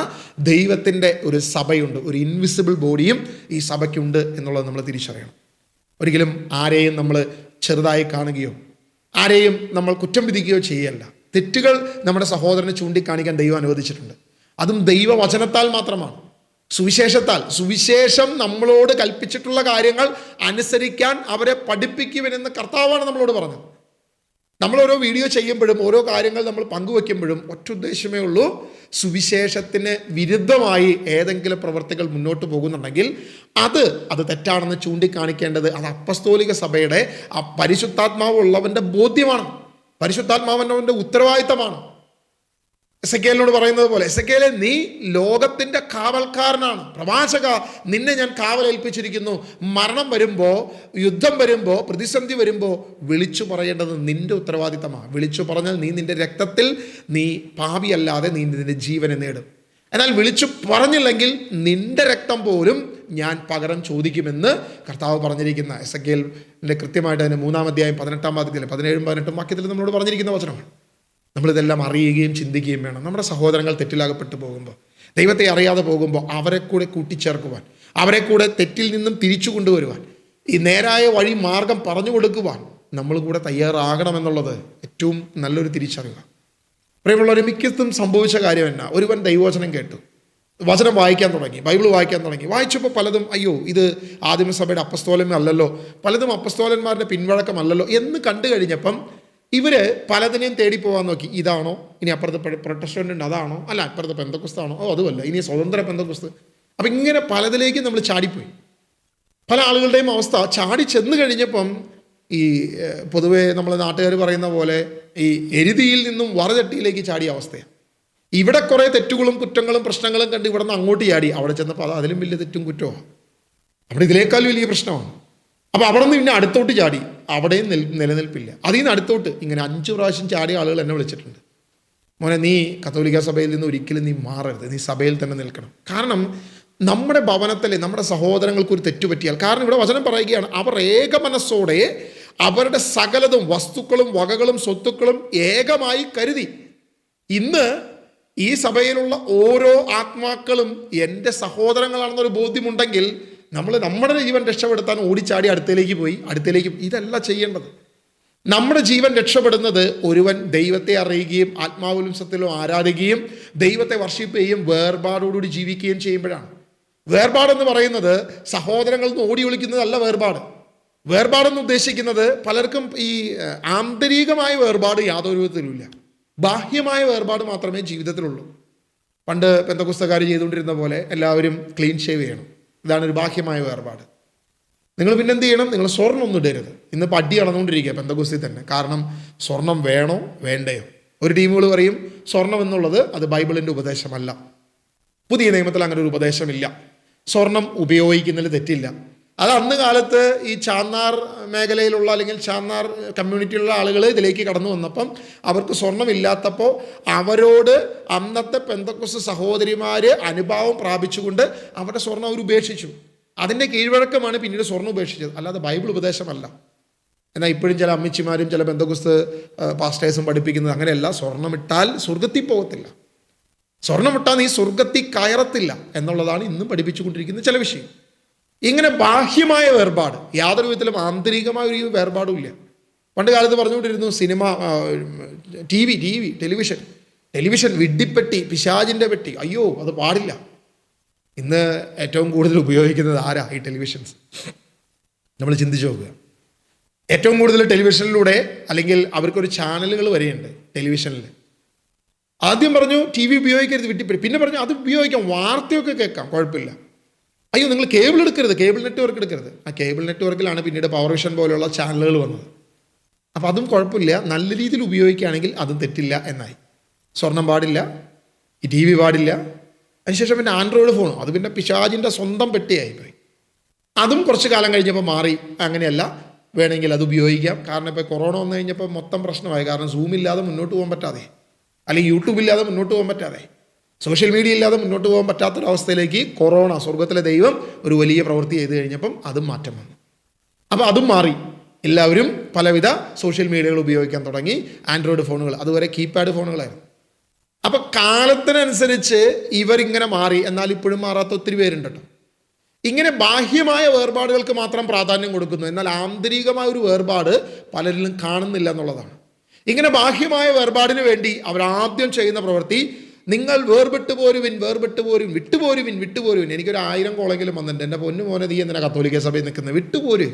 ദൈവത്തിൻ്റെ ഒരു സഭയുണ്ട്. ഒരു ഇൻവിസിബിൾ ബോഡിയും ഈ സഭയ്ക്കുണ്ട് എന്നുള്ളത് നമ്മൾ തിരിച്ചറിയണം. ഒരിക്കലും ആരെയും നമ്മൾ ചെറുതായി കാണുകയോ ആരെയും നമ്മൾ കുറ്റം വിധിക്കുകയോ ചെയ്യല്ല. തെറ്റുകൾ നമ്മുടെ സഹോദരനെ ചൂണ്ടിക്കാണിക്കാൻ ദൈവം അനുവദിച്ചിട്ടുണ്ട്. അതും ദൈവവചനത്താൽ മാത്രമാണ്, സുവിശേഷം നമ്മളോട് കൽപ്പിച്ചിട്ടുള്ള കാര്യങ്ങൾ അനുസരിക്കാൻ അവരെ പഠിപ്പിക്കുമെന്ന് കർത്താവാണ് നമ്മളോട് പറഞ്ഞത്. നമ്മൾ ഓരോ വീഡിയോ ചെയ്യുമ്പോഴും ഓരോ കാര്യങ്ങൾ നമ്മൾ പങ്കുവെക്കുമ്പോഴും ഒറ്റ ഉദ്ദേശമേ ഉള്ളൂ, സുവിശേഷത്തിന് വിരുദ്ധമായി ഏതെങ്കിലും പ്രവർത്തികൾ മുന്നോട്ട് പോകുന്നുണ്ടെങ്കിൽ അത് തെറ്റാണെന്ന് ചൂണ്ടിക്കാണിക്കേണ്ടത് അത് അപ്പസ്തോലിക സഭയുടെ ആ പരിശുദ്ധാത്മാവുള്ളവൻ്റെ ബോധ്യമാണ്, പരിശുദ്ധാത്മാവൻ്റെ ഉത്തരവാദിത്തമാണ്. എസെക്കിയേലിനോട് പറയുന്നത് പോലെ, എസെക്കിയേലേ, നീ ലോകത്തിൻ്റെ കാവൽക്കാരനാണ്, പ്രവാചക, നിന്നെ ഞാൻ കാവലേൽപ്പിച്ചിരിക്കുന്നു. മരണം വരുമ്പോൾ, യുദ്ധം വരുമ്പോൾ, പ്രതിസന്ധി വരുമ്പോൾ വിളിച്ചു പറയേണ്ടത് നിന്റെ ഉത്തരവാദിത്തമാണ്. വിളിച്ചു പറഞ്ഞാൽ നീ നിന്റെ രക്തത്തിൽ നീ പാപിയല്ലാതെ നീ നിന്റെ ജീവനെ നേടും. എന്നാൽ വിളിച്ചു പറഞ്ഞില്ലെങ്കിൽ നിന്റെ രക്തം പോലും ഞാൻ പകരം ചോദിക്കുമെന്ന് കർത്താവ് പറഞ്ഞിരിക്കുന്ന എസെക്കിയേലിൻ്റെ കൃത്യമായിട്ട് അതിന് 3-ാം അധ്യായം 18-ാം വാക്യത്തിൽ 17-18 വാക്യത്തിൽ നമ്മളോട് പറഞ്ഞിരിക്കുന്ന വചനമാണ്. നമ്മളിതെല്ലാം അറിയുകയും ചിന്തിക്കുകയും വേണം. നമ്മുടെ സഹോദരങ്ങൾ തെറ്റിലാകപ്പെട്ടു പോകുമ്പോൾ, ദൈവത്തെ അറിയാതെ പോകുമ്പോൾ അവരെ കൂടെ കൂട്ടിച്ചേർക്കുവാൻ, അവരെ കൂടെ തെറ്റിൽ നിന്നും തിരിച്ചു കൊണ്ടുവരുവാൻ, ഈ നേരായ വഴി മാർഗം പറഞ്ഞു കൊടുക്കുവാൻ നമ്മൾ കൂടെ തയ്യാറാകണമെന്നുള്ളത് ഏറ്റവും നല്ലൊരു തിരിച്ചറിവാണ്. പ്രിയമുള്ളവരെ, മിക്കത്തും സംഭവിച്ച കാര്യം എന്നാ, ഒരുവൻ ദൈവവചനം കേട്ടു, വചനം വായിക്കാൻ തുടങ്ങി, ബൈബിൾ വായിക്കാൻ തുടങ്ങി. വായിച്ചപ്പോൾ പലതും അയ്യോ ഇത് ആദിമസഭയുടെ അപ്പസ്തോലന്മാർ അല്ലല്ലോ, പലതും അപ്പസ്തോലന്മാരുടെ പിൻവഴക്കമല്ലല്ലോ എന്ന് കണ്ടു കഴിഞ്ഞപ്പം ഇവർ പലതിനെയും തേടിപ്പോകാൻ നോക്കി. ഇതാണോ, ഇനി അപ്പുറത്ത് പ്രൊട്ടസ്റ്റന്റ് ഉണ്ട്, അതാണോ, അല്ല അപ്പുറത്ത് പെന്തക്കുസ്താണോ, അതുമല്ല ഇനി സ്വതന്ത്ര പെന്തക്കുസ്ത്. അപ്പം ഇങ്ങനെ പലതിലേക്ക് നമ്മൾ ചാടിപ്പോയി. പല ആളുകളുടെയും അവസ്ഥ ചാടി ചെന്ന് കഴിഞ്ഞപ്പം ഈ പൊതുവെ നമ്മൾ നാട്ടുകാർ പറയുന്ന പോലെ ഈ എരുതിയിൽ നിന്നും വറചട്ടിയിലേക്ക് ചാടിയ അവസ്ഥയാണ്. ഇവിടെ കുറേ തെറ്റുകളും കുറ്റങ്ങളും പ്രശ്നങ്ങളും കണ്ട് ഇവിടെ നിന്ന് അങ്ങോട്ട് ചാടി, അവിടെ ചെന്നപ്പോൾ അത് അതിലും വലിയ തെറ്റും കുറ്റമാണ്, അവിടെ ഇതിനേക്കാൾ വലിയ പ്രശ്നമാണ്. അപ്പോൾ അവിടെ നിന്ന് പിന്നെ അടുത്തോട്ട് ചാടി, അവിടെയും നിലനിൽപ്പില്ല. അതിൽ നിന്ന് അടുത്തോട്ട് ഇങ്ങനെ 5 പ്രാവശ്യം ചാടിയ ആളുകൾ എന്നെ വിളിച്ചിട്ടുണ്ട്. മോനെ, നീ കത്തോലിക്ക സഭയിൽ നിന്ന് ഒരിക്കലും നീ മാറരുത്, നീ സഭയിൽ തന്നെ നിൽക്കണം. കാരണം നമ്മുടെ ഭവനത്തിലെ നമ്മുടെ സഹോദരങ്ങൾക്കൊരു തെറ്റുപറ്റിയാൽ, കാരണം ഇവിടെ വചനം പറയുകയാണ്, അവർ ഏക മനസ്സോടെ അവരുടെ സകലതും വസ്തുക്കളും വകകളും സ്വത്തുക്കളും ഏകമായി കരുതി. ഇന്ന് ഈ സഭയിലുള്ള ഓരോ ആത്മാക്കളും എൻ്റെ സഹോദരങ്ങളാണെന്നൊരു ബോധ്യമുണ്ടെങ്കിൽ നമ്മൾ നമ്മുടെ ജീവൻ രക്ഷപ്പെടുത്താൻ ഓടിച്ചാടി അടുത്തേക്ക് ഇതല്ല ചെയ്യേണ്ടത്. നമ്മുടെ ജീവൻ രക്ഷപ്പെടുന്നത് ഒരുവൻ ദൈവത്തെ അറിയുകയും ആത്മാവിലും സത്യത്തിലും ആരാധിക്കുകയും ദൈവത്തെ വർഷിപ്പ് ചെയ്യുകയും വേർപാടോടുകൂടി ജീവിക്കുകയും ചെയ്യുമ്പോഴാണ്. വേർപാടെന്ന് പറയുന്നത് സഹോദരങ്ങളിൽ നിന്ന് ഓടി ഒളിക്കുന്നതല്ല വേർപാടെന്ന് ഉദ്ദേശിക്കുന്നത് പലർക്കും ഈ ആന്തരികമായ വേർപാട് യാതൊരു വിധത്തിലുമില്ല, ബാഹ്യമായ വേർപാട് മാത്രമേ ജീവിതത്തിലുള്ളൂ. പണ്ട് പെന്തക്കോസ്തക്കാർ ചെയ്തുകൊണ്ടിരുന്ന പോലെ എല്ലാവരും ക്ലീൻ ഷേവ് ചെയ്യണം, ഇതാണ് ഒരു ബാഹ്യമായ വേർപാട്. നിങ്ങൾ പിന്നെന്ത് ചെയ്യണം, നിങ്ങൾ സ്വർണ്ണം ഒന്നും ഇടരുത്. ഇന്നിപ്പോൾ അടി നടന്നുകൊണ്ടിരിക്കുക പെന്തക്കോസ്തിൽ തന്നെ. കാരണം സ്വർണം വേണോ വേണ്ടയോ? ഒരു ടീമുകൾ പറയും സ്വർണം എന്നുള്ളത് അത് ബൈബിളിൻ്റെ ഉപദേശമല്ല, പുതിയ നിയമത്തിൽ അങ്ങനെ ഒരു ഉപദേശമില്ല, സ്വർണം ഉപയോഗിക്കുന്നതിൽ തെറ്റില്ല. അത് അന്ന് കാലത്ത് ഈ ചാന്നാർ മേഖലയിലുള്ള അല്ലെങ്കിൽ ചാന്നാർ കമ്മ്യൂണിറ്റിയിലുള്ള ആളുകൾ ഇതിലേക്ക് കടന്നു വന്നപ്പം അവർക്ക് സ്വർണ്ണമില്ലാത്തപ്പോൾ അവരോട് അന്നത്തെ പെന്തക്കോസ്ത് സഹോദരിമാർ അനുഭാവം പ്രാപിച്ചുകൊണ്ട് അവരുടെ സ്വർണ്ണം അവർ ഉപേക്ഷിച്ചു. അതിൻ്റെ കീഴ്വഴക്കമാണ് പിന്നീട് സ്വർണ്ണം ഉപേക്ഷിച്ചത്, അല്ലാതെ ബൈബിൾ ഉപദേശമല്ല. എന്നാൽ ഇപ്പോഴും ചില അമ്മച്ചിമാരും ചില പെന്തക്കോസ്ത് പാസ്റ്റേഴ്സും പഠിപ്പിക്കുന്നത് അങ്ങനെയല്ല, സ്വർണ്ണമിട്ടാൽ സ്വർഗത്തിൽ പോകത്തില്ല, സ്വർണ്ണമിട്ടാൽ നീ സ്വർഗത്തിൽ കയറത്തില്ല എന്നുള്ളതാണ് ഇന്നും പഠിപ്പിച്ചുകൊണ്ടിരിക്കുന്ന ചില വിഷയം. ഇങ്ങനെ ബാഹ്യമായ വേർപാട്, യാതൊരു വിധത്തിലും ആന്തരികമായ ഒരു വേർപാടും ഇല്ല. പണ്ട് കാലത്ത് പറഞ്ഞുകൊണ്ടിരുന്നു സിനിമ, ടെലിവിഷൻ വിഡ്ഢിപ്പെട്ടി, പിശാചിൻ്റെ പെട്ടി, അയ്യോ അത് പാടില്ല. ഇന്ന് ഏറ്റവും കൂടുതൽ ഉപയോഗിക്കുന്നത് ആരാ? ഈ ടെലിവിഷൻസ്. നമ്മൾ ചിന്തിച്ചു നോക്കുക. ഏറ്റവും കൂടുതൽ ടെലിവിഷനിലൂടെ, അല്ലെങ്കിൽ അവർക്കൊരു ചാനലുകൾ വരെയുണ്ട് ടെലിവിഷനിൽ. ആദ്യം പറഞ്ഞു ടി വി ഉപയോഗിക്കരുത്, വിട്ടിപ്പോയി. പിന്നെ പറഞ്ഞു അത് ഉപയോഗിക്കാം, വാർത്തയൊക്കെ കേൾക്കാം, കുഴപ്പമില്ല. അയ്യോ നിങ്ങൾ കേബിൾ എടുക്കരുത്, കേബിൾ നെറ്റ്വർക്ക് എടുക്കരുത്. ആ കേബിൾ നെറ്റ്വർക്കിലാണ് പിന്നീട് പവർ വിഷൻ പോലെയുള്ള ചാനലുകൾ വന്നത്. അപ്പോൾ അതും കുഴപ്പമില്ല, നല്ല രീതിയിൽ ഉപയോഗിക്കുകയാണെങ്കിൽ അതും തെറ്റില്ല എന്നായി. സ്വർണം പാടില്ല, ഈ ടി വി പാടില്ല. അതിനുശേഷം പിന്നെ ആൻഡ്രോയിഡ് ഫോണും, അത് പിന്നെ പിശാചിൻ്റെ സ്വന്തം പെട്ടിയായിപ്പോയി. അതും കുറച്ച് കാലം കഴിഞ്ഞപ്പോൾ മാറി. അങ്ങനെയല്ല, വേണമെങ്കിൽ അത് ഉപയോഗിക്കാം. കാരണം ഇപ്പോൾ കൊറോണ വന്നു കഴിഞ്ഞപ്പോൾ മൊത്തം പ്രശ്നമായി. കാരണം സൂമില്ലാതെ മുന്നോട്ട് പോകാൻ പറ്റാതെ, അല്ലെങ്കിൽ യൂട്യൂബ് ഇല്ലാതെ മുന്നോട്ട് പോകാൻ പറ്റാതെ, സോഷ്യൽ മീഡിയ ഇല്ലാതെ മുന്നോട്ട് പോകാൻ പറ്റാത്തൊരവസ്ഥയിലേക്ക് കൊറോണ, സ്വർഗത്തിലെ ദൈവം ഒരു വലിയ പ്രവൃത്തി ചെയ്ത് കഴിഞ്ഞപ്പം അതും മാറ്റം വന്നു. അപ്പോൾ അതും മാറി. എല്ലാവരും പലവിധ സോഷ്യൽ മീഡിയകൾ ഉപയോഗിക്കാൻ തുടങ്ങി. ആൻഡ്രോയിഡ് ഫോണുകൾ, അതുവരെ കീപാഡ് ഫോണുകളായിരുന്നു. അപ്പോൾ കാലത്തിനനുസരിച്ച് ഇവരിങ്ങനെ മാറി. എന്നാൽ ഇപ്പോഴും മാറാത്ത ഒത്തിരി പേരുണ്ട് കേട്ടോ. ഇങ്ങനെ ബാഹ്യമായ വേർപാടുകൾക്ക് മാത്രം പ്രാധാന്യം കൊടുക്കുന്നു, എന്നാൽ ആന്തരികമായ ഒരു വേർപാട് പലരിലും കാണുന്നില്ല എന്നുള്ളതാണ്. ഇങ്ങനെ ബാഹ്യമായ വേർപാടിന് വേണ്ടി അവരാദ്യം ചെയ്യുന്ന പ്രവൃത്തി, നിങ്ങൾ വേർപെട്ട് പോരുവിൻ, വേർപെട്ട് പോരും, വിട്ടുപോരുവിൻ, വിട്ടുപോരുവിൻ. എനിക്കൊരു 1000 കോളെങ്കിലും വന്നിട്ടുണ്ട്. എൻ്റെ പൊന്നു മോനെ, നീ എന്തിനാ കത്തോലിക്ക സഭയിൽ നിൽക്കുന്നത്? വിട്ടുപോര്,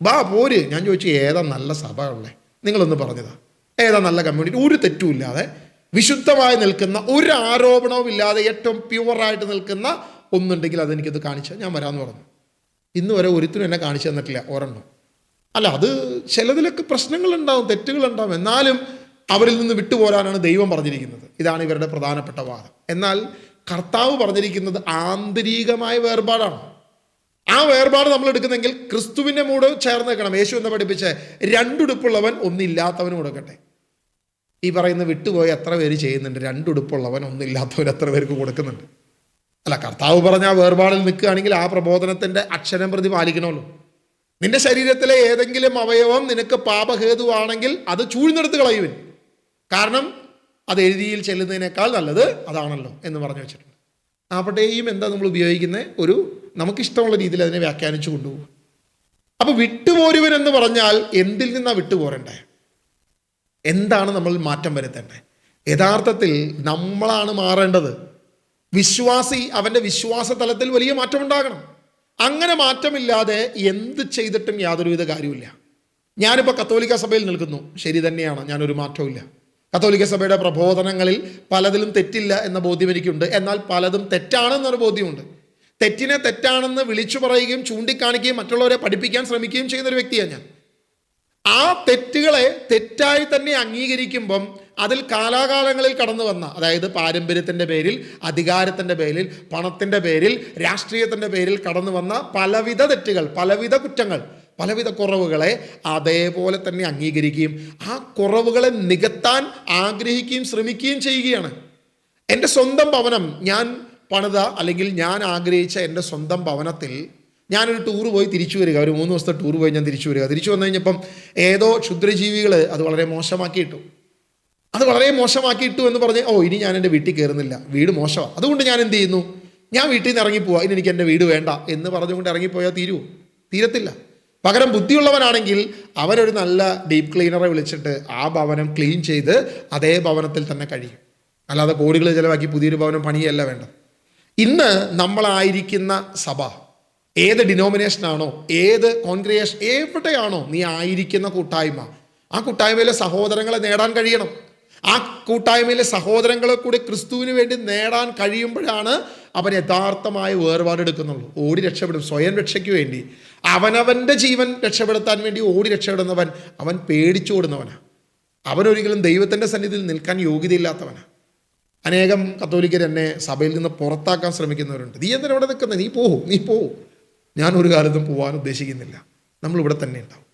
ബാ പോര്. ഞാൻ ചോദിച്ചു ഏതാ നല്ല സഭ ഉള്ളത്? നിങ്ങളൊന്ന് പറഞ്ഞതാ, ഏതാ നല്ല കമ്മ്യൂണിറ്റി? ഒരു തെറ്റുമില്ലാതെ വിശുദ്ധമായി നിൽക്കുന്ന, ഒരു ആരോപണവും ഇല്ലാതെ ഏറ്റവും പ്യുവറായിട്ട് നിൽക്കുന്ന ഒന്നുണ്ടെങ്കിൽ അതെനിക്കത് കാണിച്ചാൽ ഞാൻ വരാമെന്ന് പറഞ്ഞു. ഇന്ന് വരെ ഒരുത്തിനും എന്നെ കാണിച്ചു തന്നിട്ടില്ല, ഒരെണ്ണം. അല്ല, അത് ചിലതിലൊക്കെ പ്രശ്നങ്ങളുണ്ടാവും, തെറ്റുകളുണ്ടാവും. എന്നാലും അവരിൽ നിന്ന് വിട്ടുപോരാനാണ് ദൈവം പറഞ്ഞിരിക്കുന്നത്. ഇതാണ് ഇവരുടെ പ്രധാനപ്പെട്ട വാദം. എന്നാൽ കർത്താവ് പറഞ്ഞിരിക്കുന്നത് ആന്തരികമായ വേർപാടാണ്. ആ വേർപാട് നമ്മൾ എടുക്കുന്നെങ്കിൽ ക്രിസ്തുവിൻ്റെ മൂട് ചേർന്ന് വെക്കണം. യേശു എന്ന് പഠിപ്പിച്ച് 2 ഉടുപ്പുള്ളവൻ ഒന്നില്ലാത്തവനും കൊടുക്കട്ടെ. ഈ പറയുന്ന വിട്ടുപോയി എത്ര പേര് ചെയ്യുന്നുണ്ട്? 2 ഉടുപ്പുള്ളവൻ ഒന്നില്ലാത്തവൻ എത്ര പേർക്ക് കൊടുക്കുന്നുണ്ട്? അല്ല, കർത്താവ് പറഞ്ഞ ആ വേർപാടിൽ നിൽക്കുകയാണെങ്കിൽ ആ പ്രബോധനത്തിൻ്റെ അക്ഷരം പ്രതി പാലിക്കണമല്ലോ. നിന്റെ ശരീരത്തിലെ ഏതെങ്കിലും അവയവം നിനക്ക് പാപഹേതുവാണെങ്കിൽ അത് ചൂഴ്ന്നെടുത്ത് കളയുവിൻ. കാരണം അത് എഴുതിയിൽ ചെല്ലുന്നതിനേക്കാൾ നല്ലത് അതാണല്ലോ എന്ന് പറഞ്ഞു വെച്ചിട്ടുണ്ട്. അവിടെയും എന്താ നമ്മൾ ഉപയോഗിക്കുന്നത്? ഒരു നമുക്കിഷ്ടമുള്ള രീതിയിൽ അതിനെ വ്യാഖ്യാനിച്ചു കൊണ്ടുപോകും. അപ്പോൾ വിട്ടുപോരുവൻ എന്ന് പറഞ്ഞാൽ എന്തിൽ നിന്നാണ് വിട്ടുപോരണ്ടേ? എന്താണ് നമ്മൾ മാറ്റം വരുത്തേണ്ടത്? യഥാർത്ഥത്തിൽ നമ്മളാണ് മാറേണ്ടത്. വിശ്വാസി അവൻ്റെ വിശ്വാസ തലത്തിൽ വലിയ മാറ്റം ഉണ്ടാകണം. അങ്ങനെ മാറ്റമില്ലാതെ എന്ത് ചെയ്തിട്ടും യാതൊരുവിധ കാര്യമില്ല. ഞാനിപ്പോൾ കത്തോലിക്ക സഭയിൽ നിൽക്കുന്നു, ശരി തന്നെയാണ്, ഞാനൊരു മാറ്റവും ഇല്ല. കത്തോലിക്ക സഭയുടെ പ്രബോധനങ്ങളിൽ പലതിലും തെറ്റില്ല എന്ന ബോധ്യം എനിക്കുണ്ട്. എന്നാൽ പലതും തെറ്റാണെന്നൊരു ബോധ്യമുണ്ട്. തെറ്റിനെ തെറ്റാണെന്ന് വിളിച്ചു പറയുകയും ചൂണ്ടിക്കാണിക്കുകയും മറ്റുള്ളവരെ പഠിപ്പിക്കാൻ ശ്രമിക്കുകയും ചെയ്യുന്നൊരു വ്യക്തിയാണ് ഞാൻ. ആ തെറ്റുകളെ തെറ്റായി തന്നെ അംഗീകരിക്കുമ്പം അതിൽ കാലാകാലങ്ങളിൽ കടന്നു വന്ന, അതായത് പാരമ്പര്യത്തിൻ്റെ പേരിൽ, അധികാരത്തിൻ്റെ പേരിൽ, പണത്തിൻ്റെ പേരിൽ, രാഷ്ട്രീയത്തിൻ്റെ പേരിൽ കടന്നു വന്ന പലവിധ തെറ്റുകൾ, പലവിധ കുറ്റങ്ങൾ, പലവിധ കുറവുകളെ അതേപോലെ തന്നെ അംഗീകരിക്കുകയും ആ കുറവുകളെ നികത്താൻ ആഗ്രഹിക്കുകയും ശ്രമിക്കുകയും ചെയ്യുകയാണ്. എൻ്റെ സ്വന്തം ഭവനം ഞാൻ പണിത, അല്ലെങ്കിൽ ഞാൻ ആഗ്രഹിച്ച എൻ്റെ സ്വന്തം ഭവനത്തിൽ ഞാനൊരു ടൂർ പോയി തിരിച്ചു വരിക, ഒരു 3 ദിവസത്തെ ടൂർ പോയി ഞാൻ തിരിച്ചു വരിക. തിരിച്ചു വന്നു കഴിഞ്ഞപ്പം ഏതോ ക്ഷുദ്രജീവികൾ അത് വളരെ മോശമാക്കിയിട്ടു. അത് വളരെ മോശമാക്കിയിട്ടു എന്ന് പറഞ്ഞ് ഇനി ഞാൻ എൻ്റെ വീട്ടിൽ കയറുന്നില്ല, വീട് മോശമാണ്, അതുകൊണ്ട് ഞാൻ എന്ത് ചെയ്യുന്നു, ഞാൻ വീട്ടിൽ നിന്ന് ഇറങ്ങിപ്പോവാ, ഇനി എനിക്ക് എൻ്റെ വീട് വേണ്ട എന്ന് പറഞ്ഞുകൊണ്ട് ഇറങ്ങിപ്പോയാൽ തീരത്തില്ല. പകരം ബുദ്ധിയുള്ളവനാണെങ്കിൽ അവനൊരു നല്ല ഡീപ്പ് ക്ലീനറെ വിളിച്ചിട്ട് ആ ഭവനം ക്ലീൻ ചെയ്ത് അതേ ഭവനത്തിൽ തന്നെ കഴിയും. അല്ലാതെ കോടികൾ ചിലവാക്കി പുതിയൊരു ഭവനം പണിയല്ല വേണ്ടത്. ഇന്ന് നമ്മളായിരിക്കുന്ന സഭ ഏത് ഡിനോമിനേഷനാണോ, ഏത് കോൺഗ്രിഗേഷൻ, എവിടെയാണോ നീ ആയിരിക്കുന്ന കൂട്ടായ്മ, ആ കൂട്ടായ്മയിലെ സഹോദരങ്ങളെ നേടാൻ കഴിയണം. ആ കൂട്ടായ്മയിലെ സഹോദരങ്ങളെ കൂടി ക്രിസ്തുവിന് വേണ്ടി നേടാൻ കഴിയുമ്പോഴാണ് അവൻ യഥാർത്ഥമായ വേർപാടെടുക്കുന്നുള്ളൂ. ഓടി രക്ഷപ്പെടും. സ്വയം രക്ഷയ്ക്ക് വേണ്ടി, അവനവൻ്റെ ജീവൻ രക്ഷപ്പെടുത്താൻ വേണ്ടി ഓടി രക്ഷപ്പെടുന്നവൻ അവൻ പേടിച്ചോടുന്നവനാണ്. അവനൊരിക്കലും ദൈവത്തിൻ്റെ സന്നിധിയിൽ നിൽക്കാൻ യോഗ്യതയില്ലാത്തവനാണ്. അനേകം കത്തോലിക്കർ എന്നെ സഭയിൽ നിന്ന് പുറത്താക്കാൻ ശ്രമിക്കുന്നവരുണ്ട്. നീ എന്തിനാ ഇവിടെ നിൽക്കുന്നത്? നീ പോവും. ഞാനൊരു കാലത്തും പോകാൻ ഉദ്ദേശിക്കുന്നില്ല. നമ്മളിവിടെ തന്നെ ഉണ്ടാവും.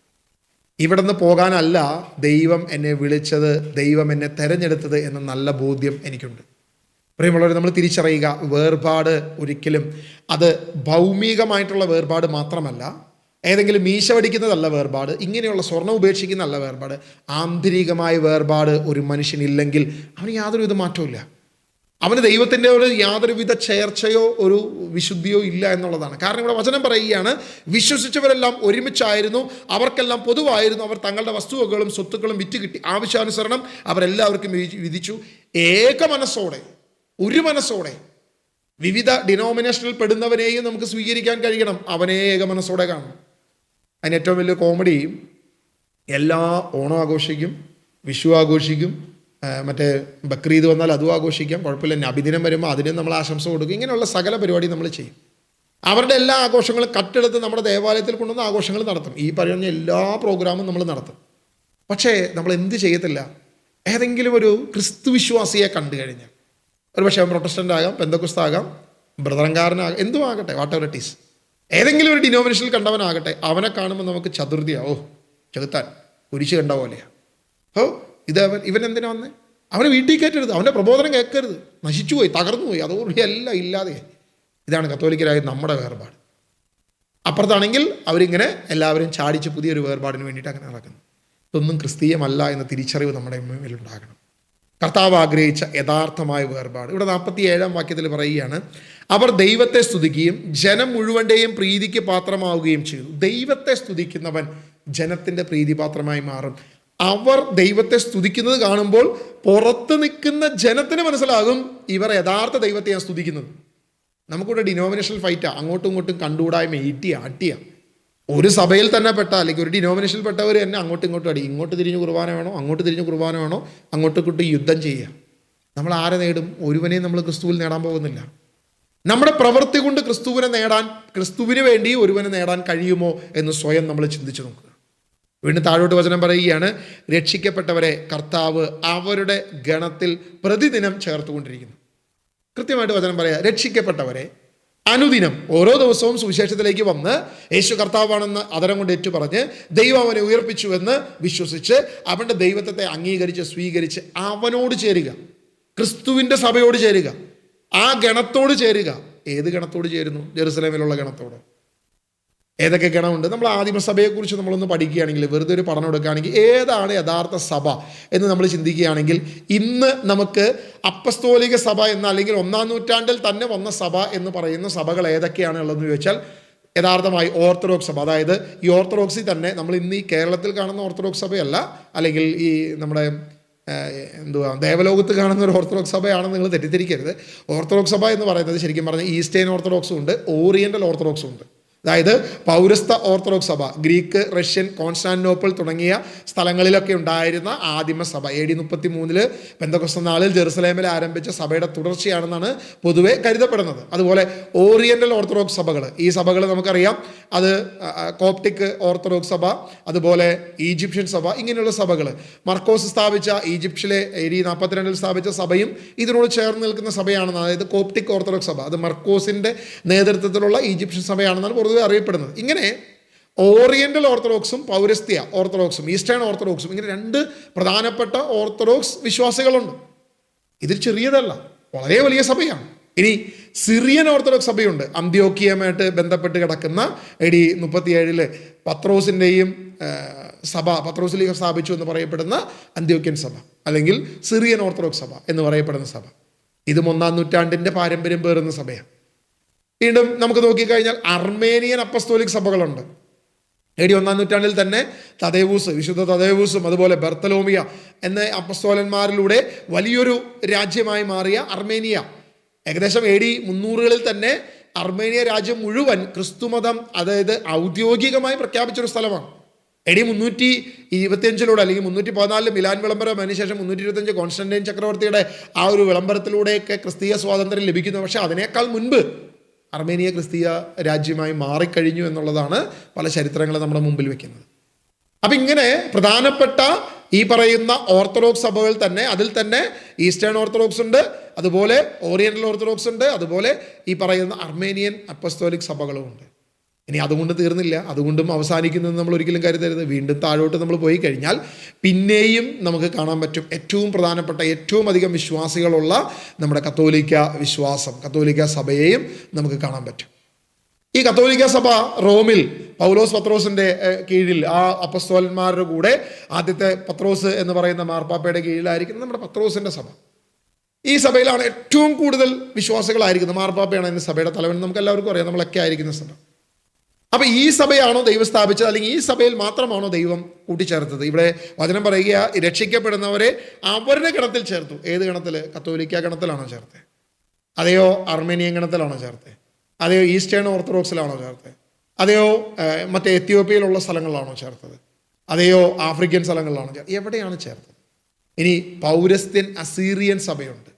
ഇവിടെ നിന്ന് പോകാനല്ല ദൈവം എന്നെ വിളിച്ചത്, ദൈവം എന്നെ തെരഞ്ഞെടുത്തത് എന്ന നല്ല ബോധ്യം എനിക്കുണ്ട്. പ്രിയമുള്ളവർ, നമ്മൾ തിരിച്ചറിയുക, വേർപാട് ഒരിക്കലും അത് ഭൗമികമായിട്ടുള്ള വേർപാട് മാത്രമല്ല, ഏതെങ്കിലും മീശ വടിക്കുന്നതല്ല വേർപാട്, ഇങ്ങനെയുള്ള സ്വർണ്ണം ഉപേക്ഷിക്കുന്നതല്ല വേർപാട്. ആന്തരികമായ വേർപാട് ഒരു മനുഷ്യനില്ലെങ്കിൽ അവന് യാതൊരുവിധ മാറ്റവും. അവന് ദൈവത്തിൻ്റെ ഒരു യാതൊരുവിധ ചേർച്ചയോ ഒരു വിശുദ്ധിയോ ഇല്ല എന്നുള്ളതാണ്. കാരണം ഇവിടെ വചനം പറയുകയാണ്, വിശ്വസിച്ചവരെല്ലാം ഒരുമിച്ചായിരുന്നു, അവർക്കെല്ലാം പൊതുവായിരുന്നു, അവർ തങ്ങളുടെ വസ്തുവകകളും സ്വത്തുക്കളും വിറ്റുകിട്ടി, ആവശ്യാനുസരണം അവരെല്ലാവർക്കും വിധിച്ചു. ഏക മനസ്സോടെ, ഒരു മനസ്സോടെ വിവിധ ഡിനോമിനേഷനിൽ പെടുന്നവനെയും നമുക്ക് സ്വീകരിക്കാൻ കഴിയണം. അവനെ ഏകമനസ്സോടെ കാണണം. അതിന് ഏറ്റവും വലിയ കോമഡി, എല്ലാ ഓണം ആഘോഷിക്കും, വിഷു ആഘോഷിക്കും, മറ്റേ ബക്രീദ് വന്നാൽ അതും ആഘോഷിക്കാം, കുഴപ്പമില്ല. നബിദിനം വരുമ്പോൾ അതിനും നമ്മൾ ആശംസ കൊടുക്കും. ഇങ്ങനെയുള്ള സകല പരിപാടി നമ്മൾ ചെയ്യും. അവരുടെ എല്ലാ ആഘോഷങ്ങളും കട്ടെടുത്ത് നമ്മുടെ ദേവാലയത്തിൽ കൊണ്ടുവന്ന് ആഘോഷങ്ങൾ നടത്തും. ഈ പറയുന്ന എല്ലാ പ്രോഗ്രാമും നമ്മൾ നടത്തും. പക്ഷേ നമ്മൾ എന്ത് ചെയ്യത്തില്ല? ഏതെങ്കിലും ഒരു ക്രിസ്തു വിശ്വാസിയെ കണ്ടു കഴിഞ്ഞാൽ, ഒരു പക്ഷേ അവൻ പ്രൊട്ടസ്റ്റൻ്റ് ആകാം, പെന്തക്കുസ്താകാം, ബ്രദറങ്കാരനാകാം, എന്തും ആകട്ടെ, വാട്ട് എവർ ഇറ്റ് ഈസ്, ഏതെങ്കിലും ഒരു ഡിനോമിനേഷനിൽ കണ്ടവനാകട്ടെ, അവനെ കാണുമ്പോൾ നമുക്ക് ചതുർത്ഥിയാ, ഓ ചെകുത്താൻ കുരിശ് കണ്ട പോലെയാണ്. ഓ ഇവൻ എന്തിനാ വന്നേ? അവനെ വീട്ടിൽ കയറ്റരുത്, അവൻ്റെ പ്രബോധനം കേൾക്കരുത്, നശിച്ചുപോയി, തകർന്നുപോയി, അതോടുകൂടി എല്ലാം ഇല്ലാതെയായി. ഇതാണ് കത്തോലിക്കരായ നമ്മുടെ വേർപാട്. അപ്പുറത്താണെങ്കിൽ അവരിങ്ങനെ എല്ലാവരും ചാടിച്ച് പുതിയൊരു വേർപാടിന് വേണ്ടിയിട്ട് അങ്ങനെ നടക്കുന്നു. ഇതൊന്നും ക്രിസ്തീയമല്ല എന്ന തിരിച്ചറിവ് നമ്മുടെ മുന്നിലുണ്ടാകണം. കർത്താവ് ആഗ്രഹിച്ച യഥാർത്ഥമായ വേർപാട് ഇവിടെ 47-ാം വാക്യത്തിൽ പറയുകയാണ്, അവർ ദൈവത്തെ സ്തുതിക്കുകയും ജനം മുഴുവൻ്റെയും പ്രീതിക്ക് പാത്രമാവുകയും ചെയ്തു. ദൈവത്തെ സ്തുതിക്കുന്നവൻ ജനത്തിൻ്റെ പ്രീതിപാത്രമായി മാറും. അവർ ദൈവത്തെ സ്തുതിക്കുന്നത് കാണുമ്പോൾ പുറത്ത് നിൽക്കുന്ന ജനത്തിന് മനസ്സിലാകും ഇവർ യഥാർത്ഥ ദൈവത്തെയാണ് സ്തുതിക്കുന്നത്. നമുക്കിവിടെ ഡിനോമിനേഷണൽ ഫൈറ്റാ, അങ്ങോട്ടും ഇങ്ങോട്ടും കണ്ടുകൂടായ്മ, ആട്ടിയ ഒരു സഭയിൽ തന്നെ പെട്ട, അല്ലെങ്കിൽ ഒരു ഡിനോമിനേഷനിൽ പെട്ടവർ തന്നെ അങ്ങോട്ടും ഇങ്ങോട്ടും അടി, ഇങ്ങോട്ട് തിരിഞ്ഞ് കുർബാന വേണോ, അങ്ങോട്ട് തിരിഞ്ഞ് കുർബാന വേണോ, അങ്ങോട്ടും ഇങ്ങോട്ടും യുദ്ധം ചെയ്യുക. നമ്മൾ ആരെ നേടും? ഒരുവനെയും നമ്മൾ ക്രിസ്തുവിൽ നേടാൻ പോകുന്നില്ല. നമ്മുടെ പ്രവൃത്തി കൊണ്ട് ക്രിസ്തുവിന് വേണ്ടി ഒരുവനെ നേടാൻ കഴിയുമോ എന്ന് സ്വയം നമ്മൾ ചിന്തിച്ചു നോക്കുക. വീണ്ടും താഴോട്ട് വചനം പറയുകയാണ്, രക്ഷിക്കപ്പെട്ടവരെ കർത്താവ് അവരുടെ ഗണത്തിൽ പ്രതിദിനം ചേർത്തുകൊണ്ടിരിക്കുന്നു. കൃത്യമായിട്ട് വചനം പറയാം, രക്ഷിക്കപ്പെട്ടവരെ അനുദിനം ഓരോ ദിവസവും സുവിശേഷത്തിലേക്ക് വന്ന് യേശു കർത്താവാണെന്ന് അതരം കൊണ്ട് ഏറ്റുപറഞ്ഞ് ദൈവം അവനെ ഉയർപ്പിച്ചു എന്ന് വിശ്വസിച്ച് അവൻ്റെ ദൈവത്വത്തെ അംഗീകരിച്ച് സ്വീകരിച്ച് അവനോട് ചേരുക, ക്രിസ്തുവിൻ്റെ സഭയോട് ചേരുക, ആ ഗണത്തോട് ചേരുക. ഏത് ഗണത്തോട് ചേരുന്നു? ജെറുസലേമിലുള്ള ഗണത്തോട്. ഏതൊക്കെ ഗണമുണ്ട്? നമ്മൾ ആദിമസഭയെക്കുറിച്ച് നമ്മളൊന്ന് പഠിക്കുകയാണെങ്കിൽ, വെറുതെ ഒരു പഠനം എടുക്കുകയാണെങ്കിൽ, ഏതാണ് യഥാർത്ഥ സഭ എന്ന് നമ്മൾ ചിന്തിക്കുകയാണെങ്കിൽ, ഇന്ന് നമുക്ക് അപ്പസ്തോലിക സഭ എന്ന, അല്ലെങ്കിൽ 1-ാം നൂറ്റാണ്ടിൽ തന്നെ വന്ന സഭ എന്ന് പറയുന്ന സഭകൾ ഏതൊക്കെയാണ് ഉള്ളതെന്ന് ചോദിച്ചാൽ, യഥാർത്ഥമായി ഓർത്തഡോക്സ് സഭ, അതായത് ഈ ഓർത്തഡോക്സിൽ തന്നെ നമ്മൾ ഇന്ന് ഈ കേരളത്തിൽ കാണുന്ന ഓർത്തഡോക്സ് സഭയല്ല, അല്ലെങ്കിൽ ഈ നമ്മുടെ ദേവലോകത്ത് കാണുന്ന ഒരു ഓർത്തഡോക്സ് സഭയാണെന്ന് നിങ്ങൾ തെറ്റിദ്ധരിക്കരുത്. ഓർത്തഡോക്സ് സഭ എന്ന് പറയുന്നത് ശരിക്കും പറഞ്ഞാൽ ഈസ്റ്റേൺ ഓർത്തഡോക്സും ഉണ്ട്, ഓറിയൻ്റൽ ഓർത്തഡോക്സും ഉണ്ട്. അതായത് പൗരസ്ത്യ ഓർത്തഡോക്സ് സഭ, ഗ്രീക്ക്, റഷ്യൻ, കോൺസ്റ്റാന്റിനോപ്പിൾ തുടങ്ങിയ സ്ഥലങ്ങളിലൊക്കെ ഉണ്ടായിരുന്ന ആദിമ സഭ AD 33 പെന്തക്കോസ്ത് നാളിൽ ജെറുസലേമിൽ ആരംഭിച്ച സഭയുടെ തുടർച്ചയാണെന്നാണ് പൊതുവെ കരുതപ്പെടുന്നത്. അതുപോലെ ഓറിയൻ്റൽ ഓർത്തഡോക്സ് സഭകൾ, ഈ സഭകൾ നമുക്കറിയാം, അത് കോപ്റ്റിക് ഓർത്തഡോക്സ് സഭ, അതുപോലെ ഈജിപ്ഷ്യൻ സഭ, ഇങ്ങനെയുള്ള സഭകൾ. മർക്കോസ് സ്ഥാപിച്ച ഈജിപ്തിലെ AD 42 സ്ഥാപിച്ച സഭയും ഇതിനോട് ചേർന്ന് നിൽക്കുന്ന സഭയാണെന്ന്, അതായത് കോപ്റ്റിക് ഓർത്തഡോക്സ് സഭ, അത് മർക്കോസിൻ്റെ നേതൃത്വത്തിലുള്ള ഈജിപ്ഷ്യൻ സഭയാണെന്നാണ് പൊതുവെ അറിയപ്പെടുന്നത്. ഇങ്ങനെ ഓറിയൻ്റൽ ഓർത്തഡോക്സും പൗരസ്ത്യ ഓർത്തഡോക്സും ഈസ്റ്റേൺ ഓർത്തഡോക്സും, ഇങ്ങനെ രണ്ട് പ്രധാനപ്പെട്ട ഓർത്തഡോക്സ് വിശ്വാസികളുണ്ട്. ഇത് ചെറിയതല്ല, വളരെ വലിയ സഭയാണ്. ഇനി സിറിയൻ ഓർത്തഡോക്സ് സഭയുണ്ട്, അന്ത്യോക്യയുമായിട്ട് ബന്ധപ്പെട്ട് കിടക്കുന്ന AD 37 പത്രോസിൻ്റെയും സഭ, പത്രോസിലേക്ക് സ്ഥാപിച്ചു എന്ന് പറയപ്പെടുന്ന അന്ത്യോക്യൻ സഭ, അല്ലെങ്കിൽ സിറിയൻ ഓർത്തഡോക്സ് സഭ എന്ന് പറയപ്പെടുന്ന സഭ. ഇതും 1-ാം നൂറ്റാണ്ടിൻ്റെ പാരമ്പര്യം പേറുന്ന സഭയാണ്. വീണ്ടും നമുക്ക് നോക്കിക്കഴിഞ്ഞാൽ അർമേനിയൻ അപ്പസ്തോലിക് സഭകളുണ്ട്. AD 1-ാം നൂറ്റാണ്ടിൽ തന്നെ തദേവൂസ്, വിശുദ്ധ തദേവൂസും അതുപോലെ ബർത്തലോമിയ എന്ന അപ്പസ്തോലന്മാരിലൂടെ വലിയൊരു രാജ്യമായി മാറിയ അർമേനിയ, ഏകദേശം AD 300-കളിൽ തന്നെ അർമേനിയ രാജ്യം മുഴുവൻ ക്രിസ്തുമതം, അതായത് ഔദ്യോഗികമായി പ്രഖ്യാപിച്ചൊരു സ്ഥലമാണ്. AD 325 അല്ലെങ്കിൽ 314 മിലാൻ വിളംബരം, അതിനുശേഷം 325 കോൺസ്റ്റന്റൈൻ ചക്രവർത്തിയുടെ ആ ഒരു വിളംബരത്തിലൂടെയൊക്കെ ക്രിസ്തീയ സ്വാതന്ത്ര്യം ലഭിക്കുന്നു. പക്ഷേ അതിനേക്കാൾ മുൻപ് അർമേനിയ ക്രിസ്തീയ രാജ്യമായി മാറിക്കഴിഞ്ഞു എന്നുള്ളതാണ് പല ചരിത്രങ്ങളും നമ്മുടെ മുമ്പിൽ വെക്കുന്നത്. അപ്പം ഇങ്ങനെ പ്രധാനപ്പെട്ട ഈ പറയുന്ന ഓർത്തഡോക്സ് സഭകൾ തന്നെ, അതിൽ തന്നെ ഈസ്റ്റേൺ ഓർത്തഡോക്സ് ഉണ്ട്, അതുപോലെ ഓറിയൻ്റൽ ഓർത്തഡോക്സ് ഉണ്ട്, അതുപോലെ ഈ പറയുന്ന അർമേനിയൻ അപ്പസ്തോലിക് സഭകളും ഉണ്ട്. ഇനി അതുകൊണ്ട് തീർന്നില്ല, അതുകൊണ്ടും അവസാനിക്കുന്നതെന്ന് നമ്മൾ ഒരിക്കലും കരുതരുത്. വീണ്ടും താഴോട്ട് നമ്മൾ പോയി കഴിഞ്ഞാൽ പിന്നെയും നമുക്ക് കാണാൻ പറ്റും ഏറ്റവും പ്രധാനപ്പെട്ട, ഏറ്റവും അധികം വിശ്വാസികളുള്ള നമ്മുടെ കത്തോലിക്ക വിശ്വാസം, കത്തോലിക്ക സഭയെയും നമുക്ക് കാണാൻ പറ്റും. ഈ കത്തോലിക്ക സഭ റോമിൽ പൗലോസ് പത്രോസിൻ്റെ കീഴിൽ, ആ അപ്പസ്തോലന്മാരുടെ കൂടെ ആദ്യത്തെ പത്രോസ് എന്ന് പറയുന്ന മാർപ്പാപ്പയുടെ കീഴിലായിരിക്കുന്ന നമ്മുടെ പത്രോസിൻ്റെ സഭ. ഈ സഭയിലാണ് ഏറ്റവും കൂടുതൽ വിശ്വാസികളായിരിക്കുന്നത്. മാർപ്പാപ്പയാണ് അതിൻ്റെ സഭയുടെ തലവൻ, നമുക്ക് എല്ലാവർക്കും അറിയാം, നമ്മളൊക്കെ ആയിരിക്കുന്ന സഭ. അപ്പോൾ ഈ സഭയാണോ ദൈവം സ്ഥാപിച്ചത്, അല്ലെങ്കിൽ ഈ സഭയിൽ മാത്രമാണോ ദൈവം കൂട്ടിച്ചേർത്തത്? ഇവിടെ വചനം പറയുക, രക്ഷിക്കപ്പെടുന്നവരെ അവരുടെ ഗണത്തിൽ ചേർത്തു. ഏത് ഗണത്തിൽ? കത്തോലിക്ക ഗണത്തിലാണോ ചേർത്തത്? അതെയോ അർമേനിയൻ ഗണത്തിലാണോ ചേർത്തത്? അതെയോ ഈസ്റ്റേൺ ഓർത്തഡോക്സിലാണോ ചേർത്തത്? അതെയോ മറ്റേ എത്യോപ്യയിലുള്ള സ്ഥലങ്ങളിലാണോ ചേർത്തത്? അതെയോ ആഫ്രിക്കൻ സ്ഥലങ്ങളിലാണോ ചേർത്തത്? എവിടെയാണ് ചേർത്തത്? ഇനി പൗരസ്ത്യൻ അസീറിയൻ സഭയുണ്ട്,